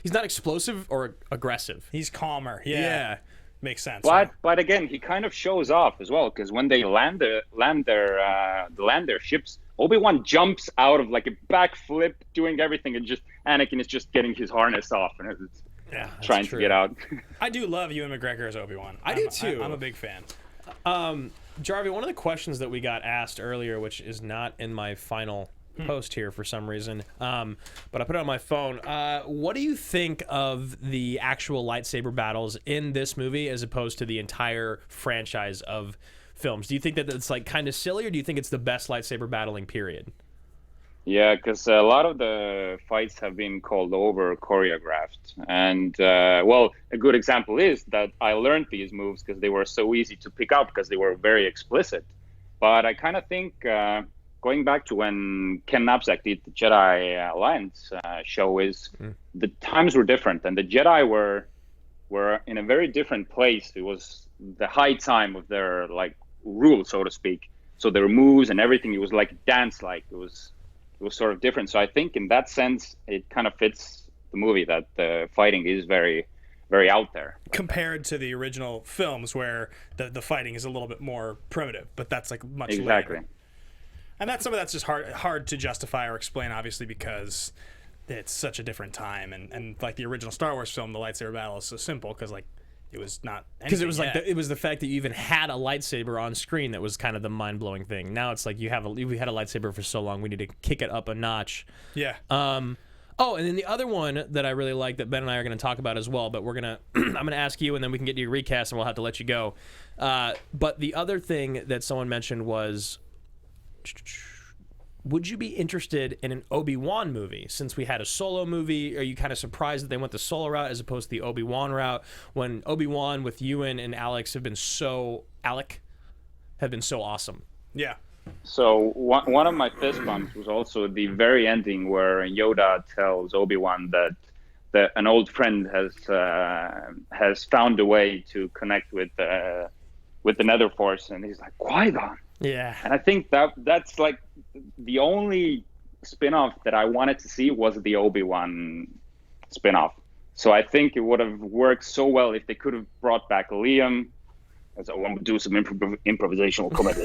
explosive or aggressive. He's calmer. Yeah. Makes sense. But again, he kind of shows off as well, because when they land their ships, Obi-Wan jumps out of like a backflip, doing everything, and just Anakin is just getting his harness off and trying to get out. I do love Ewan McGregor as Obi-Wan. I do too. I'm a big fan. Jarvie, one of the questions that we got asked earlier, which is not in my final post here for some reason, but I put it on my phone. What do you think of the actual lightsaber battles in this movie as opposed to the entire franchise of films? Do you think that it's like kind of silly, or do you think it's the best lightsaber battling period? Yeah, because a lot of the fights have been called over choreographed, and a good example is that I learned these moves because they were so easy to pick up because they were very explicit. But I kind of think going back to when Ken Knapsack did the Jedi Alliance show is the times were different, and the Jedi were in a very different place. It was the high time of their like rule, so to speak. So their moves and everything, it was like dance-like. It was sort of different. So I think in that sense, it kind of fits the movie that the fighting is very, very out there. Compared to the original films where the fighting is a little bit more primitive, but that's like much exactly later. And some of that's just hard to justify or explain, obviously, because it's such a different time. And like the original Star Wars film, the lightsaber battle is so simple because like it was not because it was like it was the fact that you even had a lightsaber on screen that was kind of the mind-blowing thing. Now it's like we had a lightsaber for so long, we need to kick it up a notch. Yeah. Oh, and then the other one that I really like that Ben and I are going to talk about as well, but I'm going to ask you and then we can get to your recast and we'll have to let you go. But the other thing that someone mentioned was, would you be interested in an Obi-Wan movie? Since we had a Solo movie, are you kind of surprised that they went the Solo route as opposed to the Obi-Wan route when Obi-Wan with Ewan and Alex have been so awesome? Yeah. So one of my fist bumps was also the very ending where Yoda tells Obi-Wan that an old friend has found a way to connect with the Nether Force, and he's like, Qui-Gon. Yeah. And I think that's like the only spin-off that I wanted to see was the Obi-Wan spin-off. So I think it would have worked so well if they could have brought back Liam. So I want to do some improvisational comedy.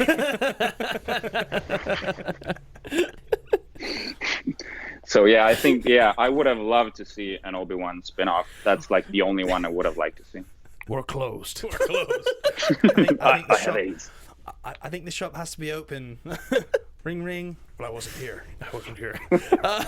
So yeah, I think I would have loved to see an Obi-Wan spin-off. That's like the only one I would have liked to see. We're closed. We're closed. I have AIDS. I think the shop has to be open Ring, ring. But I wasn't here. All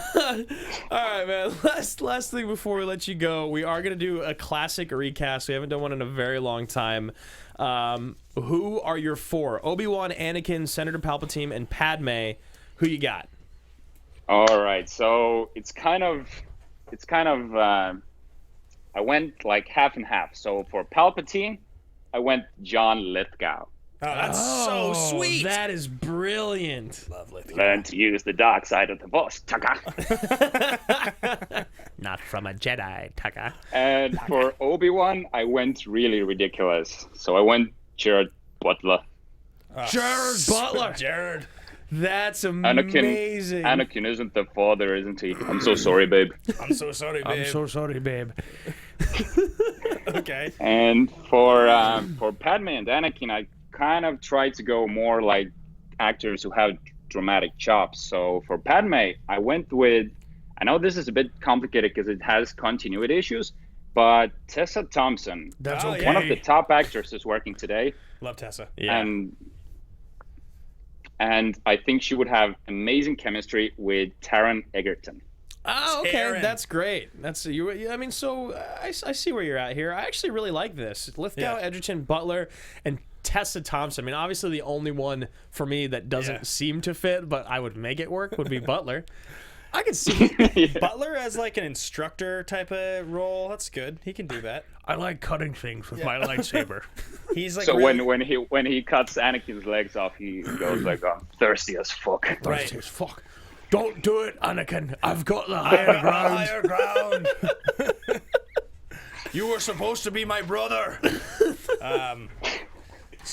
right, man. Last thing before we let you go, we are going to do a classic recast. We haven't done one in a very long time. Who are your 4? Obi-Wan, Anakin, Senator Palpatine, and Padme. Who you got? All right, so it's kind of I went like half and half. So for Palpatine, I went John Lithgow. Oh, that's so sweet. That is brilliant. Love Lithgow. Learn to use the dark side of the Force, Tucker. Not from a Jedi, Tucker. And for Obi-Wan, I went really ridiculous. So I went Jared Butler. Jared Butler. Jared. That's amazing. Anakin isn't the father, isn't he? I'm so sorry, babe. I'm so sorry, babe. I'm so sorry, babe. Okay. And for Padme and Anakin, I kind of tried to go more like actors who have dramatic chops. So for Padme, I went with, I know this is a bit complicated because it has continuity issues, but Tessa Thompson. That's okay. One of the top actresses working today. Love Tessa. Yeah. And I think she would have amazing chemistry with Taron Egerton. Oh, okay, Taron. that's great. That's you. I mean, so I see where you're at here. I actually really like this. Lithgow, Edgerton, Butler, and Tessa Thompson. I mean, obviously the only one for me that doesn't seem to fit, but I would make it work would be Butler. I could see Butler as like an instructor type of role. That's good. He can do that. I like cutting things with my lightsaber. He's like So really, when he cuts Anakin's legs off, he goes like, "I'm thirsty as fuck." right. as fuck. Don't do it, Anakin. I've got the higher ground. Higher ground. You were supposed to be my brother.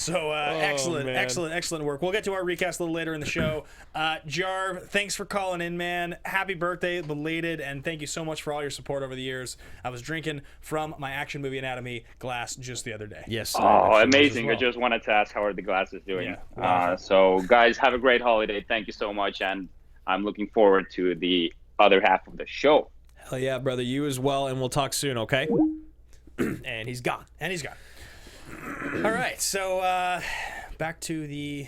Excellent work. We'll get to our recast a little later in the show. Jarv, thanks for calling in, man. Happy birthday, belated, and thank you so much for all your support over the years. I was drinking from my Action Movie Anatomy glass just the other day. Yes. Oh, amazing. I just wanted to ask how are the glasses doing. Yeah. So, guys, have a great holiday. Thank you so much, and I'm looking forward to the other half of the show. Hell yeah, brother. You as well, and we'll talk soon, okay? And he's gone. All right, so back to the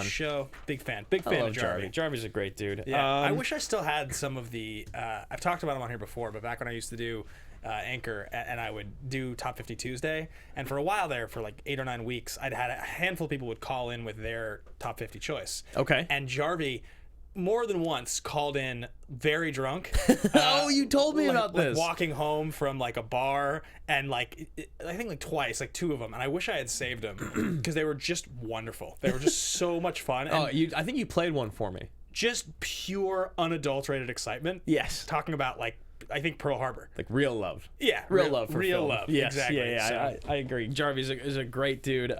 show. Big fan I of love Jarvie. Jarvie's a great dude. Yeah, I wish I still had some of the. I've talked about him on here before, but back when I used to do Anchor and I would do Top 50 Tuesday, and for a while there, for like 8 or 9 weeks, I'd had a handful of people would call in with their Top 50 choice. Okay. And Jarvie more than once called in very drunk. Oh, you told me about this. Walking home from like a bar, and like I think like twice, like 2 of them, and I wish I had saved them because they were just wonderful. They were just so much fun. And I think you played one for me. just pure unadulterated excitement. Yes. Talking about like I think Pearl Harbor. Like real love. Yeah, Real love for real film. love. Yes. Exactly. Yeah, So- I agree. Jarvie is a great dude.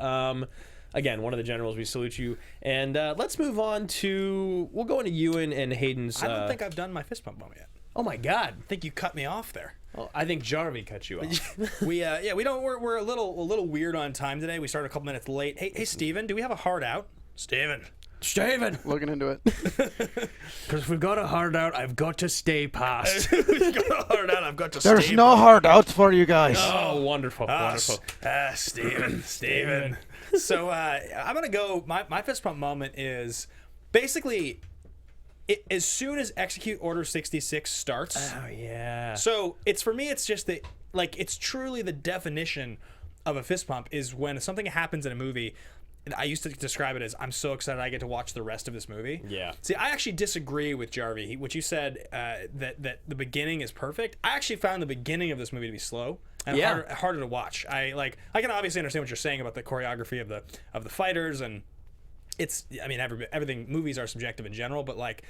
Again, one of the generals. We salute you. And let's move on to. We'll go into Ewan and Hayden's. I don't think I've done my fist bump moment yet. Oh my God! I think you cut me off there. Well, I think Jarvie cut you off. We don't. We're a little weird on time today. We started a couple minutes late. Hey Steven, do we have a hard out? Steven. Looking into it. Because if we've got a hard out, I've got to stay past. We've got a hard out. I've got to. There's stay no hard outs for you guys. Oh, wonderful, wonderful. Steven. So I'm gonna go. My fist pump moment is basically as soon as Execute Order 66 starts. Oh yeah. So it's for me. It's just that it's truly the definition of a fist pump is when something happens in a movie. I used to describe it as I'm so excited I get to watch the rest of this movie. Yeah. See, I actually disagree with Jarvie. What you said that the beginning is perfect. I actually found the beginning of this movie to be slow and harder to watch. I can obviously understand what you're saying about the choreography of the fighters, and it's everything. Movies are subjective in general, but like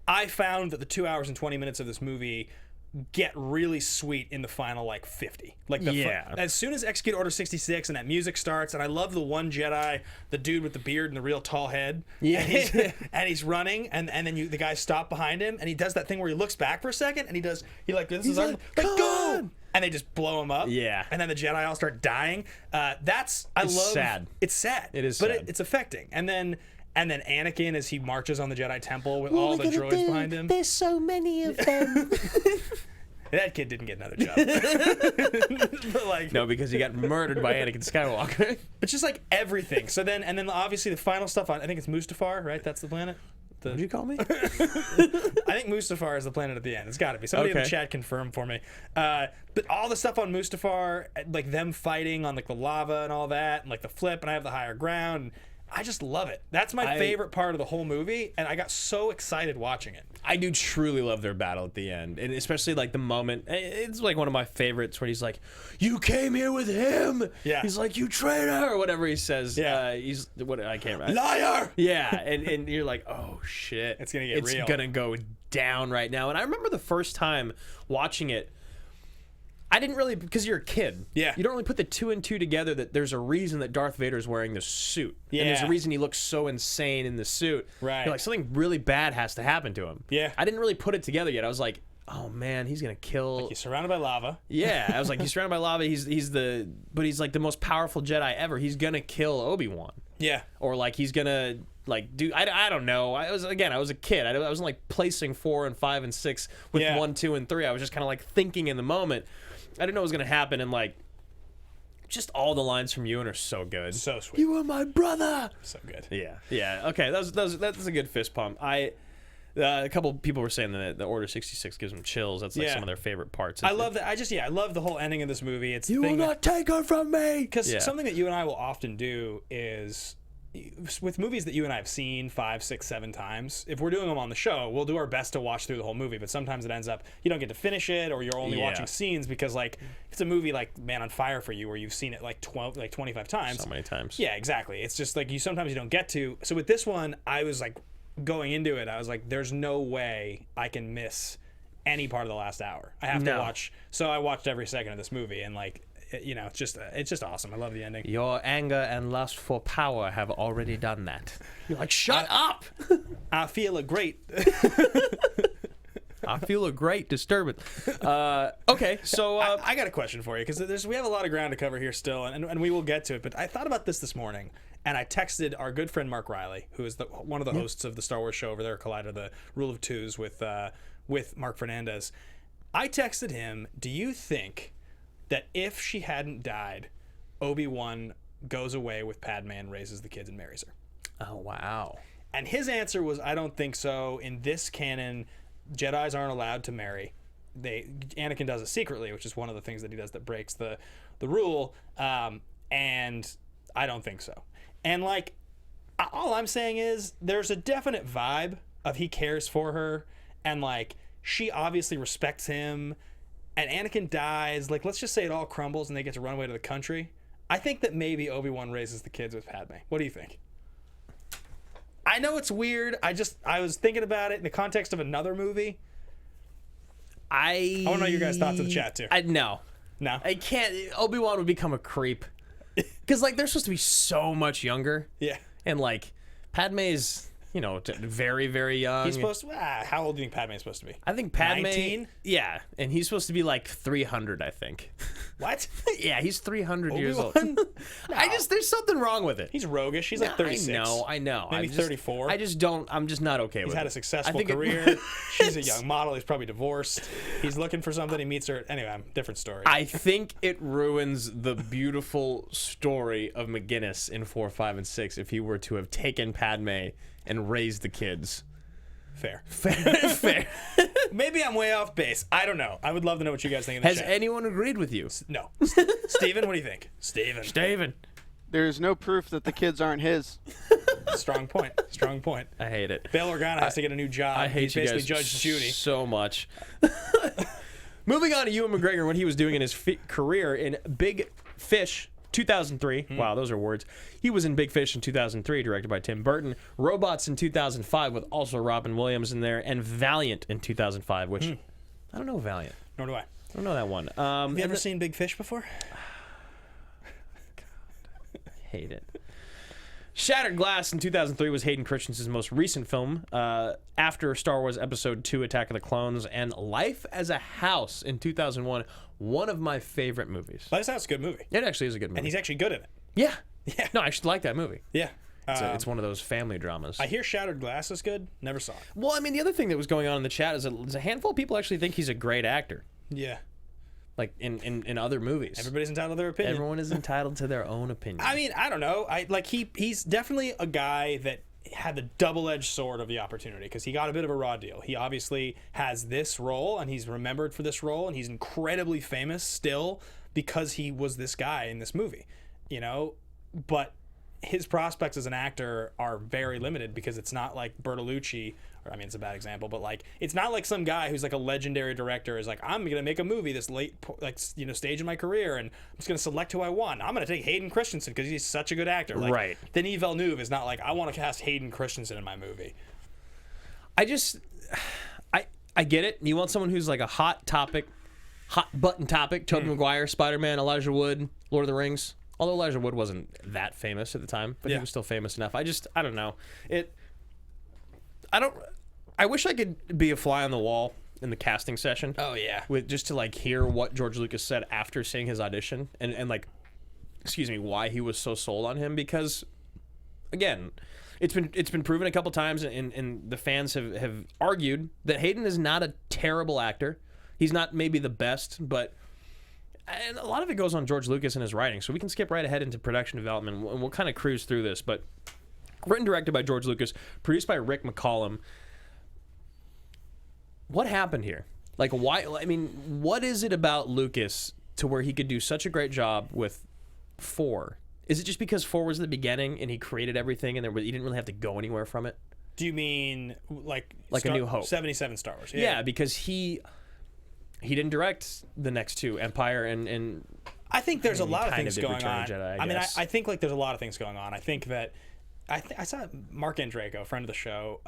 I found that the 2 hours and 20 minutes of this movie get really sweet in the final 50. As soon as Execute Order 66 and that music starts, and I love the one Jedi, the dude with the beard and the real tall head. Yeah. And he's running, and then the guys stop behind him, and he does that thing where he looks back for a second, and this is like, go! And they just blow him up. Yeah. And then the Jedi all start dying. It's sad. It's sad. It is but sad. it's affecting. And then Anakin, as he marches on the Jedi Temple with all the droids behind him. There's so many of them. That kid didn't get another job. But like, No, because he got murdered by Anakin Skywalker. it's just like everything. So then, and then obviously the final stuff on, I think it's Mustafar, right? That's the planet. What did you call me? I think Mustafar is the planet at the end. It's got to be. Somebody in the Okay. chat confirm for me. But all the stuff on Mustafar, like them fighting on like the lava and all that, and like the flip, and I have the higher ground. I just love it. That's my favorite part of the whole movie, and I got so excited watching it. I do truly love their battle at the end, and especially like the moment. It's like one of my favorites where he's like, "You came here with him." Yeah. He's like, "You traitor," or whatever he says. Yeah. He's what I can't remember. Liar! Yeah, and you're like, "Oh shit, It's gonna get real. It's gonna go down right now." And I remember the first time watching it. I didn't really, because you're a kid. Yeah. You don't really put the two and two together that there's a reason that Darth Vader's wearing the suit. Yeah. And there's a reason he looks so insane in the suit. Right. You're like, something really bad has to happen to him. Yeah. I didn't really put it together yet. I was like, oh man, he's going to kill. He's surrounded by lava. Yeah. I was like, he's surrounded by lava. But he's like the most powerful Jedi ever. He's going to kill Obi-Wan. Yeah. Or like he's going to like do, I don't know. I was a kid. I wasn't like placing 4 and 5 and 6 with 1, 2, and 3. I was just kind of like thinking in the moment. I didn't know what was going to happen, and like, just all the lines from Ewan are so good. So sweet. You are my brother. So good. Yeah. Okay, that's a good fist pump. A couple people were saying that the Order 66 gives them chills. That's like some of their favorite parts. I love that. I love the whole ending of this movie. It's You will not take her from me. Because something that you and I will often do is, with movies that you and I have seen 5, 6, 7 times, if we're doing them on the show, we'll do our best to watch through the whole movie, but sometimes it ends up you don't get to finish it, or you're only watching scenes because like it's a movie like Man on Fire for you where you've seen it like 25 times. So many times. Yeah, exactly. It's just like sometimes you don't get to. So with this one, I was like going into it, I was like, there's no way I can miss any part of the last hour. I have to watch. So I watched every second of this movie, and like, it's just awesome. I love the ending. Your anger and lust for power have already done that. You're like, shut up. I feel a great. I feel a great disturbance. Okay, so I got a question for you, because we have a lot of ground to cover here still, and we will get to it. But I thought about this morning, and I texted our good friend Mark Riley, who is one of the hosts of the Star Wars show over there, Collider, the Rule of Twos with Mark Fernandez. I texted him, do you think that if she hadn't died, Obi-Wan goes away with Padme and raises the kids and marries her? oh wow. And his answer was, I don't think so. In this canon, Jedis aren't allowed to marry. Anakin does it secretly, which is one of the things that he does that breaks the rule. And I don't think so. And like, all I'm saying is there's a definite vibe of he cares for her, and like she obviously respects him. And Anakin dies. Like, let's just say it all crumbles and they get to run away to the country. I think that maybe Obi-Wan raises the kids with Padme. What do you think? I know it's weird. I was thinking about it in the context of another movie. I want to know your guys' thoughts in the chat too. No. I can't. Obi-Wan would become a creep. Because like they're supposed to be so much younger. Yeah. And like Padme's, very, very young. He's supposed to. How old do you think Padme is supposed to be? I think Padme. 19? Yeah, and he's supposed to be like 300, I think. What? Yeah, he's 300 years old. Obi-Wan? There's something wrong with it. He's roguish. He's like 36. I know. Maybe 34. I'm just not okay with it. He's had a successful career. She's a young model. He's probably divorced. He's looking for something. He meets her. Anyway, different story. I think it ruins the beautiful story of McGinnis in 4, 5, and 6 if he were to have taken Padme and raised the kids. Fair. Maybe I'm way off base. I don't know. I would love to know what you guys think in the Has chat. anyone agreed with you? No. Steven, what do you think? Steven. There's no proof that the kids aren't his. Strong point. I hate it. Bail Organa has to get a new job. I hate He's you basically guys Judge Judy. so much. Moving on to Ewan McGregor, what he was doing in his career in Big Fish 2003. Wow, those are words. He was in Big Fish in 2003, directed by Tim Burton. Robots in 2005 with also Robin Williams in there, and Valiant in 2005, which I don't know Valiant. Nor do I. I don't know that one. Have you ever seen Big Fish before? Hate it. Shattered Glass in 2003 was Hayden Christensen's most recent film after Star Wars Episode 2 Attack of the Clones, and Life as a House in 2001, one of my favorite movies. Life as a House is a good movie. It actually is a good movie. And he's actually good in it. Yeah. Yeah. No, I actually like that movie. Yeah. It's one of those family dramas. I hear Shattered Glass is good. Never saw it. Well, I mean, the other thing that was going on in the chat is there's a handful of people actually think he's a great actor. Yeah. Like in other movies. Everybody's entitled to their opinion. Everyone is entitled to their own opinion. I mean, I don't know. He's definitely a guy that had the double-edged sword of the opportunity because he got a bit of a raw deal. He obviously has this role, and he's remembered for this role, and he's incredibly famous still because he was this guy in this movie, you know? But his prospects as an actor are very limited because it's not like Bertolucci, or I mean, it's a bad example, but like it's not like some guy who's like a legendary director is like, I'm gonna make a movie this late stage in my career, and I'm just gonna select who I want. I'm gonna take Hayden Christensen because he's such a good actor. Like, right. Denis Villeneuve is not like, I want to cast Hayden Christensen in my movie. I get it. You want someone who's like a hot button topic. Tobey Maguire, Spider-Man, Elijah Wood, Lord of the Rings. Although Elijah Wood wasn't that famous at the time, but he was still famous enough. I don't know. I wish I could be a fly on the wall in the casting session. Oh yeah. Just to like hear what George Lucas said after seeing his audition and like, why he was so sold on him, because again, it's been proven a couple times and the fans have argued that Hayden is not a terrible actor. He's not maybe the best, but and a lot of it goes on George Lucas and his writing, so we can skip right ahead into production development, and we'll kind of cruise through this. But written and directed by George Lucas, produced by Rick McCallum. What happened here? Like, why? I mean, what is it about Lucas to where he could do such a great job with 4? Is it just because 4 was the beginning and he created everything and he didn't really have to go anywhere from it? Do you mean like A New Hope? 77 Star Wars. Yeah, because he didn't direct the next 2, Empire and I think there's a lot of things going on. Jedi, I mean, I think like there's a lot of things going on. I think that I saw Mark Andreyko, friend of the show,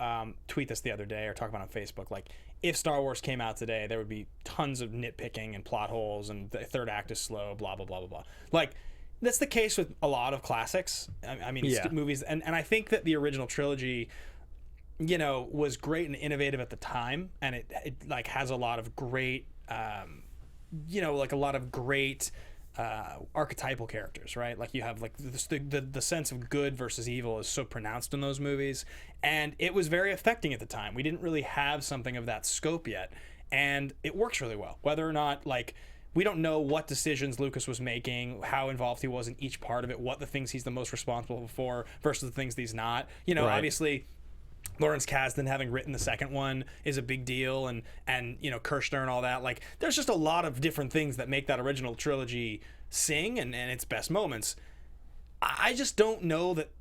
tweet this the other day or talk about it on Facebook. Like, if Star Wars came out today, there would be tons of nitpicking and plot holes, and the third act is slow, blah blah blah blah blah. Like, that's the case with a lot of classics. I mean, movies, and I think that the original trilogy, you know, was great and innovative at the time, and it like has a lot of great, you know, like a lot of great archetypal characters, right? Like you have like the sense of good versus evil is so pronounced in those movies, and it was very affecting at the time. We didn't really have something of that scope yet, and it works really well. Whether or not like we don't know what decisions Lucas was making, how involved he was in each part of it, what the things he's the most responsible for versus the things he's not. You know, obviously Lawrence Kasdan having written the second one is a big deal, and you know, Kirshner and all that. Like, there's just a lot of different things that make that original trilogy sing and its best moments. I just don't know that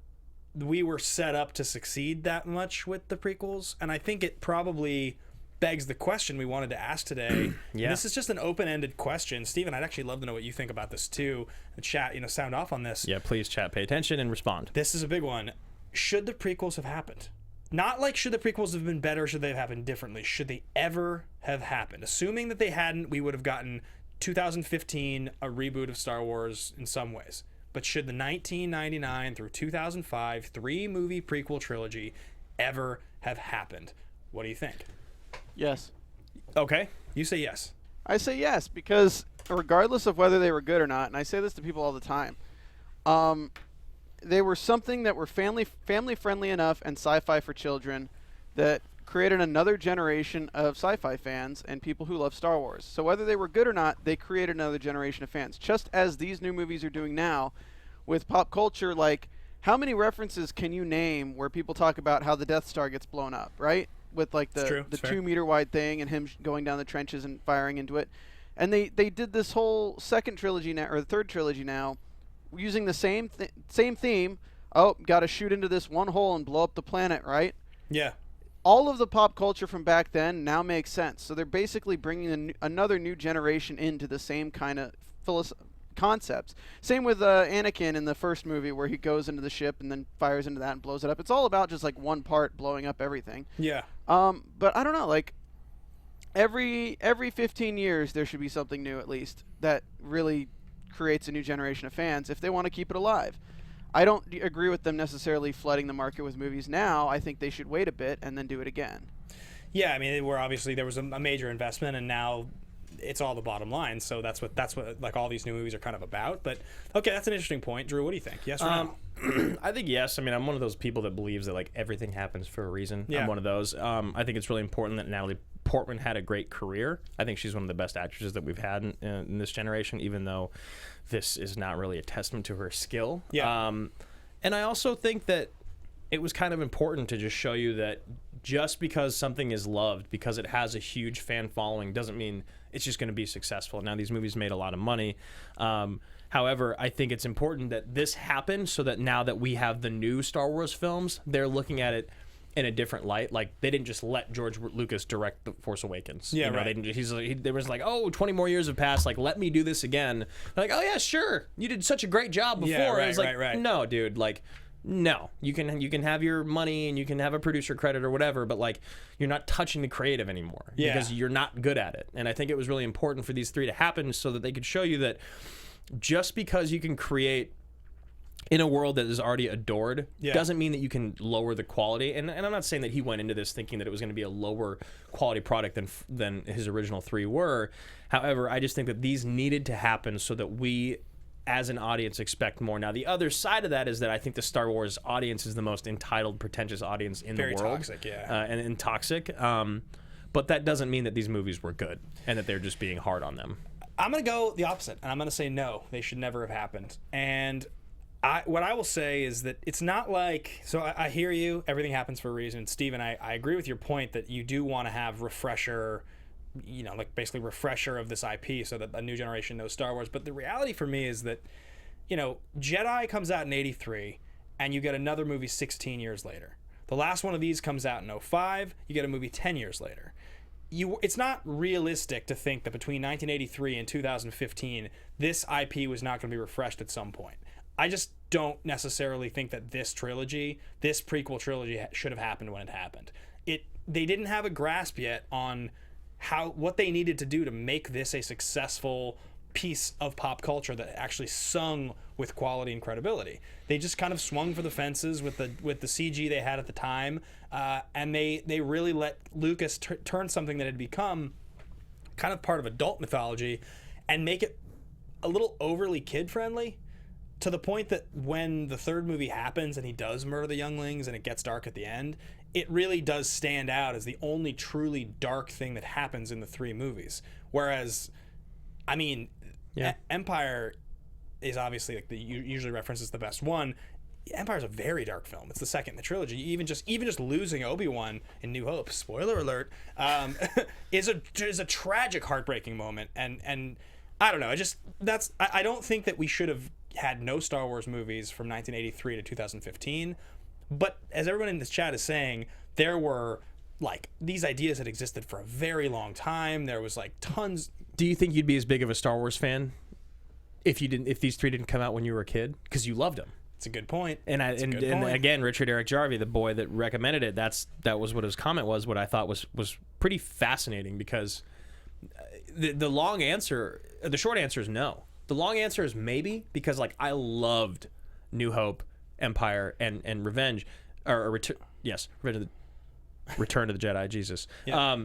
we were set up to succeed that much with the prequels, and I think it probably begs the question we wanted to ask today. This is just an open-ended question. Steven, I'd actually love to know what you think about this too. The chat, you know, sound off on this. Yeah, please, chat, pay attention and respond. This is a big one. Should the prequels have happened? Not like should the prequels have been better, should they have happened differently? Should they ever have happened? Assuming that they hadn't, we would have gotten 2015, a reboot of Star Wars in some ways. But should the 1999 through 2005 3-movie prequel trilogy ever have happened? What do you think? Yes. Okay. You say yes. I say yes, because regardless of whether they were good or not, and I say this to people all the time, they were something that were family friendly enough and sci-fi for children that created another generation of sci-fi fans and people who love Star Wars. So whether they were good or not, they created another generation of fans. Just as these new movies are doing now with pop culture, like how many references can you name where people talk about how the Death Star gets blown up, right? With like the 2-meter wide thing and him going down the trenches and firing into it. And they did this whole second trilogy now, or the third trilogy now, using the same theme. Oh, got to shoot into this one hole and blow up the planet, right? Yeah. All of the pop culture from back then now makes sense. So they're basically bringing another new generation into the same kind of concepts. Same with Anakin in the first movie where he goes into the ship and then fires into that and blows it up. It's all about just like one part blowing up everything. Yeah. But I don't know, like every 15 years there should be something new at least that really creates a new generation of fans if they want to keep it alive. I don't agree with them necessarily flooding the market with movies now. I think they should wait a bit and then do it again. Yeah, I mean, there was a major investment, and now it's all the bottom line. So that's what like all these new movies are kind of about. But okay, that's an interesting point. Drew, what do you think? Yes or no? I think yes. I mean, I'm one of those people that believes that like everything happens for a reason. Yeah. I'm one of those. I think it's really important that Natalie Portman had a great career. I think she's one of the best actresses that we've had in this generation, even though this is not really a testament to her skill. Yeah. And I also think that it was kind of important to just show you that just because something is loved, because it has a huge fan following, doesn't mean it's just going to be successful. Now, these movies made a lot of money. However, I think it's important that this happened so that now that we have the new Star Wars films, they're looking at it in a different light. Like, they didn't just let George Lucas direct The Force Awakens. Yeah, you know, right. They was like, oh, 20 more years have passed. Like, let me do this again. They're like, oh, yeah, sure. You did such a great job before. Yeah, right, I was like, right. no, dude, like... No, you can have your money and you can have a producer credit or whatever, but like you're not touching the creative anymore because you're not good at it. And I think it was really important for these three to happen so that they could show you that just because you can create in a world that is already adored doesn't mean that you can lower the quality. And I'm not saying that he went into this thinking that it was going to be a lower quality product than his original three were. However, I just think that these needed to happen so that we as an audience expect more. Now, the other side of that is that I think the Star Wars audience is the most entitled, pretentious audience in the world. Very toxic, yeah. And toxic. But that doesn't mean that these movies were good and that they're just being hard on them. I'm going to go the opposite, and I'm going to say no, they should never have happened. And what I will say is that it's not like... So I hear you, everything happens for a reason. Steven, I agree with your point that you do want to have refresher... like basically refresher of this IP so that a new generation knows Star Wars. But the reality for me is that, Jedi comes out in 83 and you get another movie 16 years later. The last one of these comes out in 05, you get a movie 10 years later. It's not realistic to think that between 1983 and 2015, this IP was not going to be refreshed at some point. I just don't necessarily think that this prequel trilogy should have happened when it happened. They didn't have a grasp yet on what they needed to do to make this a successful piece of pop culture that actually sung with quality and credibility. They just kind of swung for the fences with the CG they had at the time, and they really let Lucas turn something that had become kind of part of adult mythology and make it a little overly kid-friendly, to the point that when the third movie happens and he does murder the younglings and it gets dark at the end, it really does stand out as the only truly dark thing that happens in the three movies. Whereas, I mean, Empire is obviously like usually references the best one. Empire's a very dark film. It's the second in the trilogy. Even just losing Obi-Wan in New Hope, spoiler alert, is a tragic, heartbreaking moment. And I don't know. I don't think that we should have had no Star Wars movies from 1983 to 2015. But as everyone in this chat is saying, there were like these ideas had existed for a very long time. There was like tons. Do you think you'd be as big of a Star Wars fan if these three didn't come out when you were a kid? Because you loved them. It's a good point. And again, Richard Eric Jarvie, the boy that recommended it, that was what his comment was. What I thought was pretty fascinating, because the short answer is no. The long answer is maybe, because like I loved New Hope, Empire, and Revenge, Return of the Jedi. Jesus. Yeah.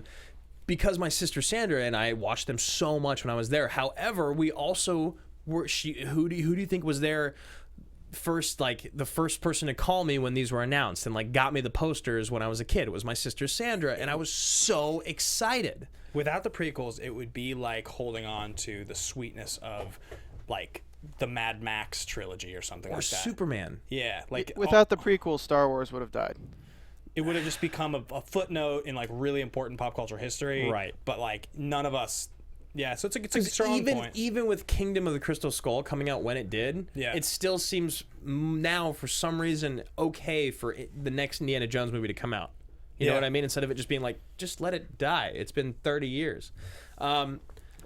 Because my sister Sandra and I watched them so much when I was there. However, we also were. Who do you think was there first? Like the first person to call me when these were announced and like got me the posters when I was a kid. It was my sister Sandra, and I was so excited. Without the prequels, it would be like holding on to the sweetness of like the Mad Max trilogy or something like that. Or Superman. Yeah, like without the prequels, Star Wars would have died. It would have just become a footnote in like really important pop culture history. Right. But like none of us. Yeah, so it's a strong point. Even with Kingdom of the Crystal Skull coming out when it did, it still seems now for some reason okay for the next Indiana Jones movie to come out. You know what I mean? Instead of it just being like, just let it die. It's been 30 years.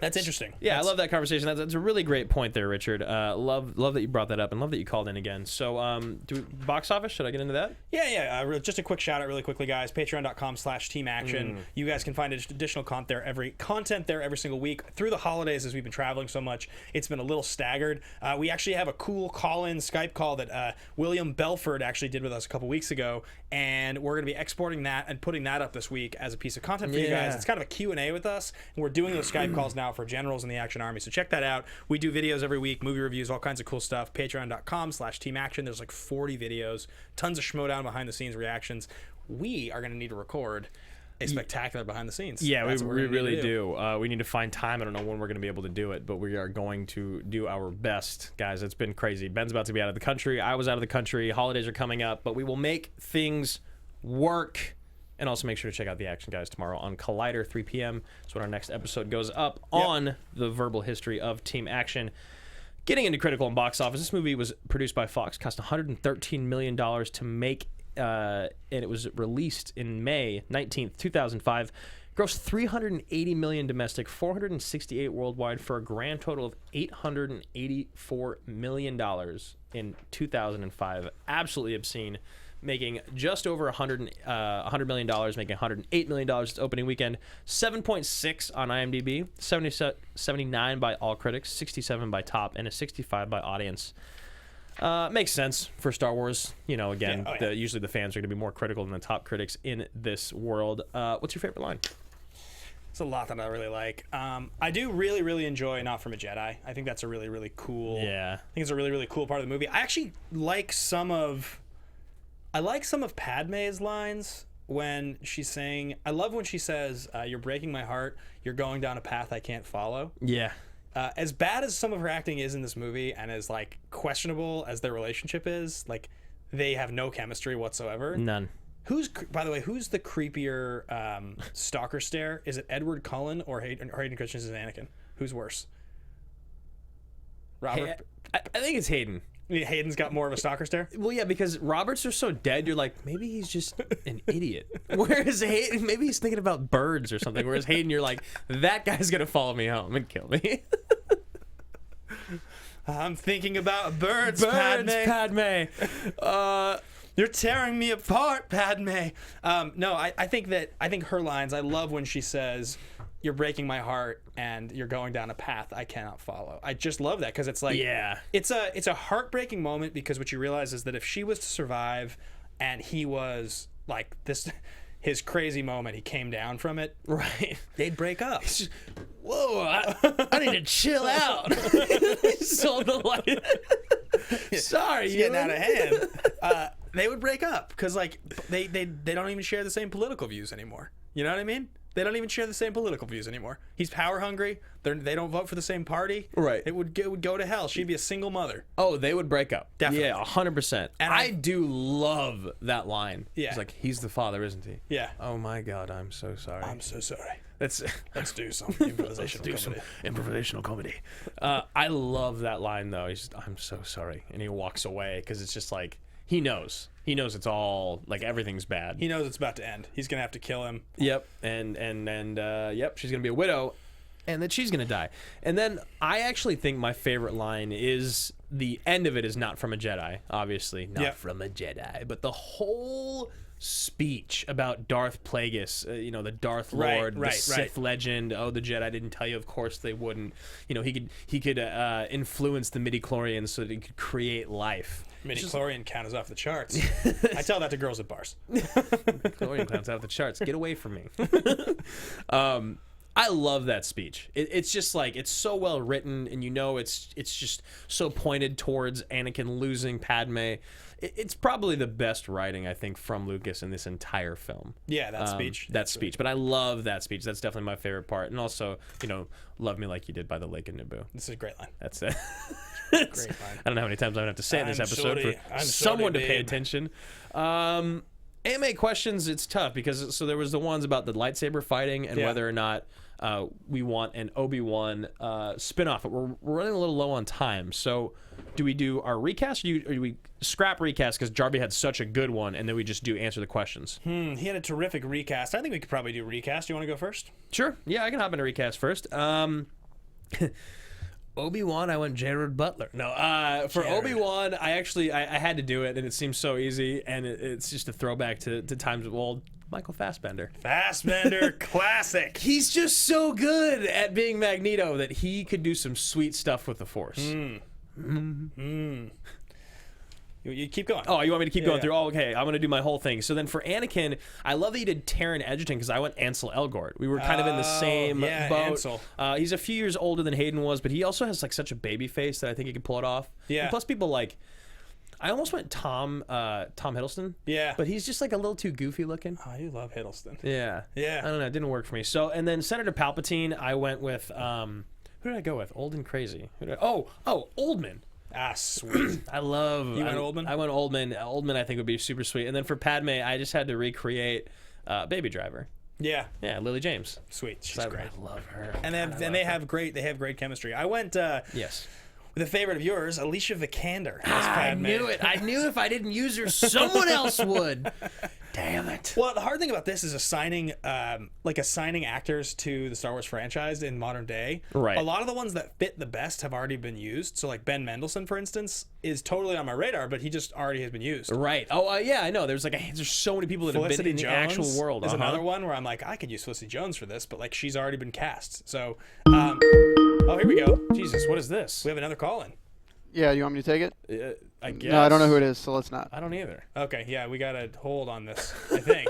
That's interesting. Yeah, I love that conversation. That's a really great point there, Richard. Love that you brought that up, and love that you called in again. So, box office, should I get into that? Yeah. Just a quick shout out really quickly, guys. Patreon.com/teamaction. You guys can find additional content there every single week. Through the holidays, as we've been traveling so much, it's been a little staggered. We actually have a cool call-in Skype call that William Belford actually did with us a couple weeks ago, and we're going to be exporting that and putting that up this week as a piece of content for you guys. It's kind of a Q&A with us, and we're doing those Skype calls now now for generals in the Action Army. So check that out. We do videos every week, movie reviews, all kinds of cool stuff. Patreon.com/Team Action. There's like 40 videos, tons of Schmodown behind the scenes reactions. We are going to need to record a spectacular behind the scenes. Yeah, we really do. We need to find time. I don't know when we're going to be able to do it, but we are going to do our best. Guys, it's been crazy. Ben's about to be out of the country. I was out of the country. Holidays are coming up, but we will make things work. And also make sure to check out the Action Guys tomorrow on Collider, 3 p.m. That's when our next episode goes up on the verbal history of Team Action. Getting into critical and box office, this movie was produced by Fox, cost $113 million to make, and it was released in May 19th, 2005. Grossed $380 million domestic, $468 worldwide, for a grand total of $884 million in 2005. Absolutely obscene. Making just over $100 million, making $108 million its opening weekend. 7.6 on IMDb, 79 by all critics, 67 by top, and a 65 by audience. Makes sense for Star Wars. You know, again, usually the fans are going to be more critical than the top critics in this world. What's your favorite line? It's a lot that I really like. I do really, really enjoy Not From a Jedi. I think that's a really, really cool. Yeah. I think it's a really, really cool part of the movie. I actually like some of Padme's lines when she's saying, I love when she says, you're breaking my heart, you're going down a path I can't follow. Yeah. As bad as some of her acting is in this movie, and as like questionable as their relationship is, like they have no chemistry whatsoever. None. By the way, who's the creepier stalker stare? Is it Edward Cullen or Hayden Christensen as Anakin? Who's worse? Robert? I think it's Hayden. Hayden's got more of a stalker stare? Well, yeah, because Roberts are so dead, you're like, maybe he's just an idiot. Whereas Hayden, maybe he's thinking about birds or something. Whereas Hayden, you're like, that guy's going to follow me home and kill me. I'm thinking about birds, Padme. You're tearing me apart, Padme. No, I think her lines, I love when she says, you're breaking my heart and you're going down a path I cannot follow. I just love that because it's like, it's a heartbreaking moment, because what you realize is that if she was to survive and he was like this, his crazy moment, he came down from it, right, they'd break up. Whoa, I need to chill out. Sold the light. Sorry, it's getting out of hand. They would break up because like they don't even share the same political views anymore. You know what I mean? They don't even share the same political views anymore. He's power hungry. They don't vote for the same party. Right. It would go to hell. She'd be a single mother. Oh, they would break up. Definitely. Yeah, 100%. And I do love that line. Yeah. It's like, he's the father, isn't he? Yeah. Oh my God, I'm so sorry. I'm so sorry. Let's do some improvisational comedy. I love that line though. He's just, I'm so sorry, and he walks away because it's just like he knows it's all like everything's bad. He knows it's about to end. He's gonna have to kill him. Yep, and yep, she's gonna be a widow, and then she's gonna die. And then I actually think my favorite line is the end of it is not from a Jedi, obviously not from a Jedi, but the whole speech about Darth Plagueis, the Darth Lord, the Sith legend. Oh, the Jedi didn't tell you. Of course they wouldn't. He could influence the midichlorians so that he could create life. Midichlorian count is off the charts. I tell that to girls at bars. Midichlorian count's off the charts. Get away from me. I love that speech. It's just like, it's so well written, and it's just so pointed towards Anakin losing Padme. It's probably the best writing, I think, from Lucas in this entire film. Yeah, that speech. That speech. But I love that speech. That's definitely my favorite part. And also, Love Me Like You Did by the Lake of Naboo. This is a great line. That's it. Great line. I don't know how many times I'm going to have to say it in this episode for someone to pay attention. AMA questions, it's tough because there was the ones about the lightsaber fighting and whether or not we want an Obi-Wan spin-off. We're running a little low on time, so do we do our recast or do we scrap recast because Jarby had such a good one, and then we just do answer the questions? He had a terrific recast. I think we could probably do recast. You want to go first? Sure. Yeah, I can hop into recast first. Obi-Wan, I went Gerard Butler. No, for Obi-Wan, I had to do it, and it seems so easy, and it's just a throwback to times of old. Michael Fassbender. Classic. He's just so good at being Magneto that he could do some sweet stuff with the Force. You keep going. Oh, you want me to keep going yeah. through? Oh, okay. I'm going to do my whole thing. So then for Anakin, I love that you did Taron Egerton because I went Ansel Elgort. We were kind of in the same boat. Ansel. He's a few years older than Hayden was, but he also has like such a baby face that I think he could pull it off. Yeah. And plus people like, I almost went Tom Hiddleston. Yeah. But he's just like a little too goofy looking. Oh, you love Hiddleston. Yeah. Yeah. I don't know. It didn't work for me. So, and then Senator Palpatine, I went with, who did I go with? Old and Crazy. Oldman. Ah, sweet. I love. You went Oldman? I went Oldman. Oldman, I think, would be super sweet. And then for Padme, I just had to recreate Baby Driver. Yeah. Yeah, Lily James. Sweet. She's great. I love her. And they have great chemistry. I went yes. with a favorite of yours, Alicia Vikander. I knew it. I knew if I didn't use her, someone else would. Damn it. Well, the hard thing about this is assigning actors to the Star Wars franchise in modern day. Right. A lot of the ones that fit the best have already been used. So, like Ben Mendelsohn, for instance, is totally on my radar, but he just already has been used. Right. Oh, yeah, I know. There's so many people that Felicity have been in Jones the actual world. Is another one where I'm like, I could use Felicity Jones for this, but like she's already been cast. So, oh, here we go. Jesus, what is this? We have another call in. Yeah, you want me to take it? I guess. No, I don't know who it is, so let's not. I don't either. Okay, yeah, we got to hold on this, I think.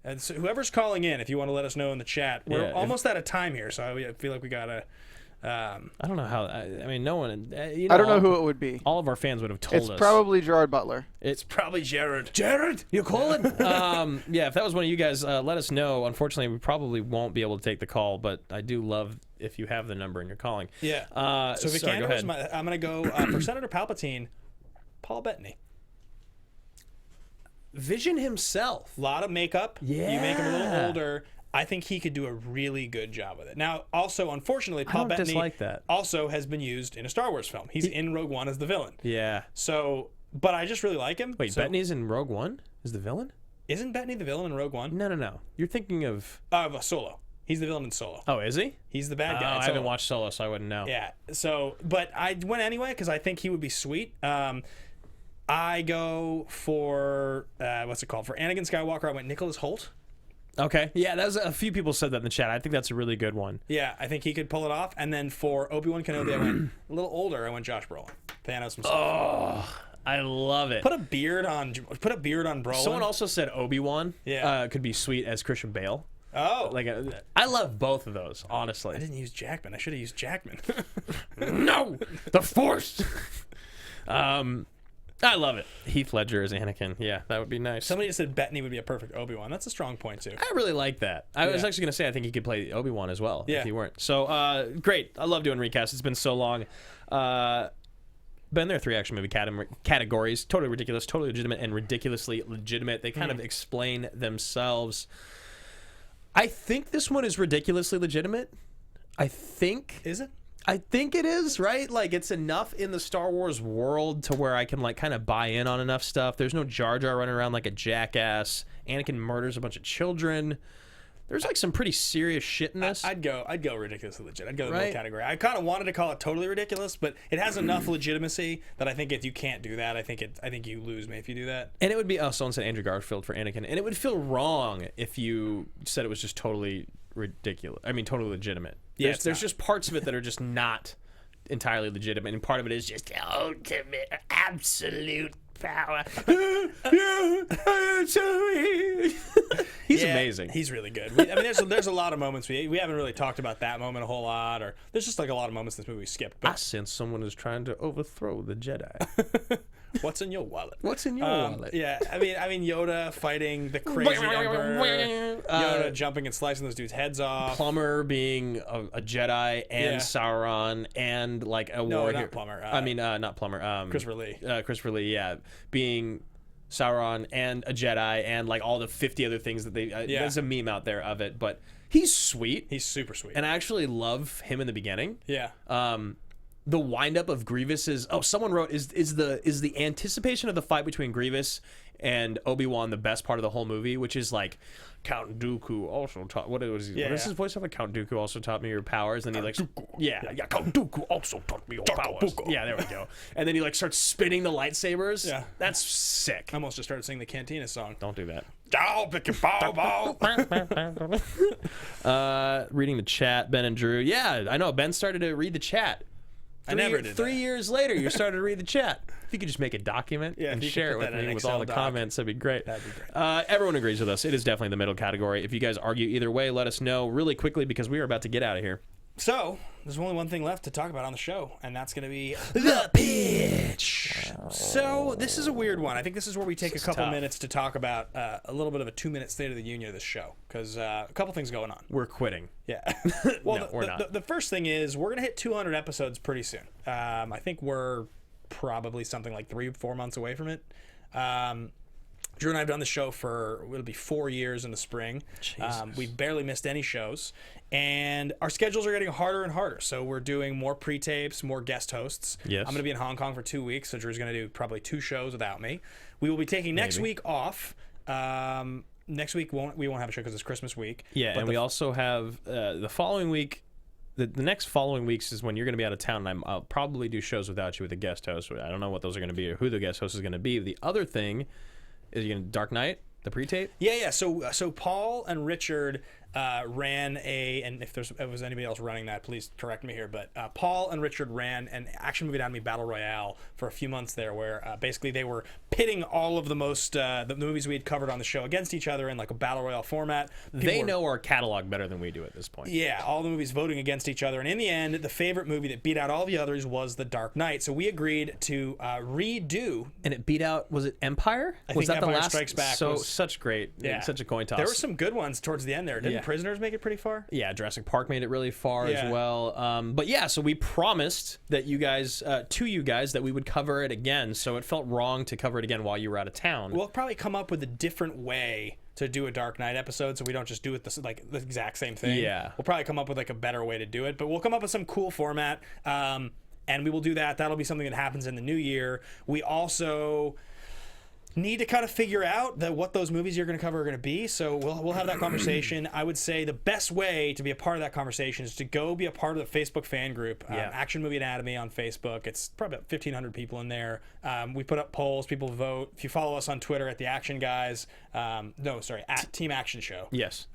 And so whoever's calling in, if you want to let us know in the chat, we're almost out of time here, so I feel like we got to... I don't know how... I mean, no one... I don't know who it would be. All of our fans would have told us. It's probably Gerard Butler. It's probably Jared. Jared, you calling? Yeah, if that was one of you guys, let us know. Unfortunately, we probably won't be able to take the call, but I do love if you have the number and you're calling. Yeah. So Vikander was I'm going to go for Senator Palpatine, Paul Bettany. Vision himself. A lot of makeup. Yeah. You make him a little older. I think he could do a really good job with it. Now, also, unfortunately, Paul Bettany dislike that. also has been used in a Star Wars film. He's in Rogue One as the villain. Yeah. So, but I just really like him. Wait, Bettany's in Rogue One? Is the villain? Isn't Bettany the villain in Rogue One? No. You're thinking of... Solo. He's the villain in Solo. Oh, is he? He's the bad guy. I haven't watched Solo, so I wouldn't know. Yeah. So, but I went anyway because I think he would be sweet. I go for what's it called? For Anakin Skywalker, I went Nicholas Hoult. Okay. Yeah, that was a few people said that in the chat. I think that's a really good one. Yeah, I think he could pull it off. And then for Obi-Wan Kenobi, I went a little older. I went Josh Brolin. Thanos himself. Oh, I love it. Put a beard on Brolin. Someone also said Obi-Wan could be sweet as Christian Bale. Oh. I love both of those, honestly. I didn't use Jackman. I should have used Jackman. No! The Force! I love it. Heath Ledger as Anakin. Yeah, that would be nice. Somebody just said Bettany would be a perfect Obi-Wan. That's a strong point, too. I really like that. I was actually going to say I think he could play Obi-Wan as well if he weren't. So, great. I love doing recasts. It's been so long. Been there 3 action movie categories. Totally ridiculous, totally legitimate, and ridiculously legitimate. They kind of explain themselves. I think this one is ridiculously legitimate. I think. Is it? I think it is, right? Like, it's enough in the Star Wars world to where I can, like, kind of buy in on enough stuff. There's no Jar Jar running around like a jackass. Anakin murders a bunch of children. There's, like, some pretty serious shit in this. I'd go ridiculously legit. I'd go in that category. I kind of wanted to call it totally ridiculous, but it has enough legitimacy that I think if you can't do that, I think you lose me if you do that. And it would be, someone said Andrew Garfield for Anakin, and it would feel wrong if you said it was just totally ridiculous. I mean, totally legitimate. Yeah, there's just parts of it that are just not entirely legitimate, and part of it is just ultimate, absolute power. He's amazing. He's really good. I mean, there's a lot of moments we haven't really talked about that moment a whole lot, or there's just like a lot of moments in this movie we skipped. But I sense someone is trying to overthrow the Jedi. What's in your wallet? What's in your wallet? Yeah, I mean Yoda fighting the crazy Emperor, Yoda jumping and slicing those dudes' heads off. Plumber being a Jedi and Sauron and like a war hero. Not Plumber. Not Plumber. Christopher Lee. Christopher Lee, yeah, being Sauron and a Jedi and like all the 50 other things that they. There's a meme out there of it, but he's sweet. He's super sweet, and I actually love him in the beginning. Yeah. The windup of Grievous is someone wrote is the anticipation of the fight between Grievous and Obi-Wan the best part of the whole movie, which is like Count Dooku also taught what is his voice of Count Dooku also taught me your powers, and he like Count Dooku also taught me your powers. Yeah, there we go. And then he like starts spinning the lightsabers. Yeah, that's sick. I almost just started singing the Cantina song. Don't do that. Bow. Reading the chat, Ben and Drew. Yeah, I know Ben started to read the chat. I never did 3 years later, you started to read the chat. If you could just make a document and share it with me with all the comments, that'd be great. That'd be great. Everyone agrees with us. It is definitely the middle category. If you guys argue either way, let us know really quickly because we are about to get out of here. So, there's only one thing left to talk about on the show, and that's going to be the pitch. So, this is a weird one. I think this is where we take a couple minutes to talk about a little bit of a 2-minute State of the Union of this show, because a couple things going on. We're quitting. Yeah. Well, no, we're not. The first thing is we're going to hit 200 episodes pretty soon. I think we're probably something like 3-4 months away from it. Drew and I have done the show for, it'll be 4 years in the spring. We've barely missed any shows. And our schedules are getting harder and harder. So we're doing more pre-tapes, more guest hosts. Yes. I'm going to be in Hong Kong for 2 weeks, so Drew's going to do probably 2 shows without me. We will be taking next week off. Next week we won't have a show because it's Christmas week. Yeah, but we also have the following week. The next following weeks is when you're going to be out of town, and I'll probably do shows without you with a guest host. I don't know what those are going to be or who the guest host is going to be. The other thing is you going to Dark Knight, the pre-tape? Yeah. So Paul and Richard ran and if there was anybody else running that, please correct me here, but Paul and Richard ran an Action Movie Anatomy Battle Royale for a few months there, where basically they were pitting all of the movies we had covered on the show against each other in like a Battle Royale format. They know our catalog better than we do at this point. Yeah, all the movies voting against each other, and in the end, the favorite movie that beat out all the others was The Dark Knight. So we agreed to redo. And it beat out, was it Empire? I was think that Empire the last? Strikes Back such great, such a coin toss. There were some good ones towards the end there. Didn't Prisoners make it pretty far? Yeah, Jurassic Park made it really far as well. But yeah, so we promised that you guys, that we would cover it again. So it felt wrong to cover it again while you were out of town. We'll probably come up with a different way to do a Dark Knight episode, so we don't just do it the exact same thing. Yeah, we'll probably come up with like a better way to do it, but we'll come up with some cool format, and we will do that. That'll be something that happens in the new year. We also need to kind of figure out what those movies you're going to cover are going to be. So we'll have that conversation. I would say the best way to be a part of that conversation is to go be a part of the Facebook fan group, Action Movie Anatomy on Facebook. It's probably about 1,500 people in there. We put up polls, people vote. If you follow us on Twitter at The Action Guys, at Team Action Show. Yes.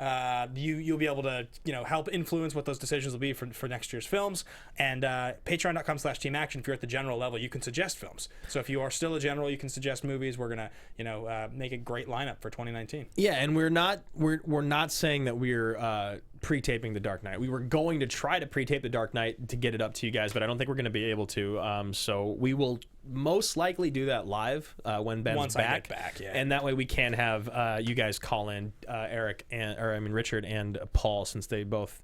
You'll be able to help influence what those decisions will be for next year's films. And patreon.com/Team Action, if you're at the general level, you can suggest films. So if you are still a general, you can suggest movies. We're going to make a great lineup for 2019. Yeah, and we're not saying that we're pre-taping The Dark Knight. We were going to try to pre-tape The Dark Knight to get it up to you guys, but I don't think we're going to be able to. So we will most likely do that live when Ben's Once back. I get back, yeah. And that way we can have you guys call in Richard and Paul, since they both,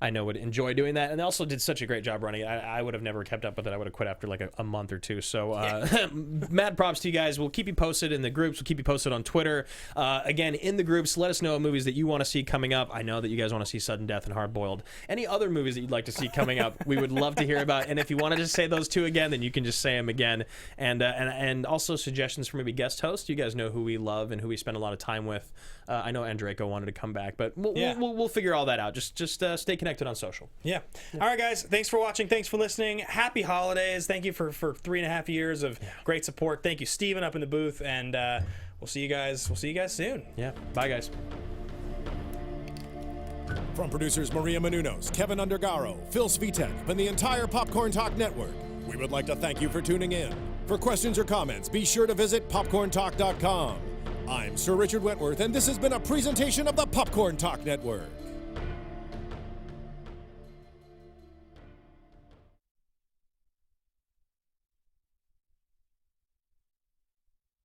I know, would enjoy doing that, and they also did such a great job running it. I would have never kept up with it. I would have quit after like a month or two. So mad props to you guys. We'll keep you posted in the groups. We'll keep you posted on Twitter. Again, in the groups, let us know movies that you want to see coming up. I know that you guys want to see Sudden Death and Hard Boiled. Any other movies that you'd like to see coming up, we would love to hear about. And if you want to just say those two again, then you can just say them again. And also suggestions for maybe guest hosts. You guys know who we love and who we spend a lot of time with. I know Andreyko wanted to come back, but we'll figure all that out. Just stay connected on social. Yeah. All right, guys. Thanks for watching. Thanks for listening. Happy holidays. Thank you for 3.5 years of great support. Thank you, Steven, up in the booth, and we'll see you guys. We'll see you guys soon. Yeah. Bye, guys. From producers Maria Menounos, Kevin Undergaro, Phil Svitek, and the entire Popcorn Talk Network, we would like to thank you for tuning in. For questions or comments, be sure to visit popcorntalk.com. I'm Sir Richard Wentworth, and this has been a presentation of the Popcorn Talk Network.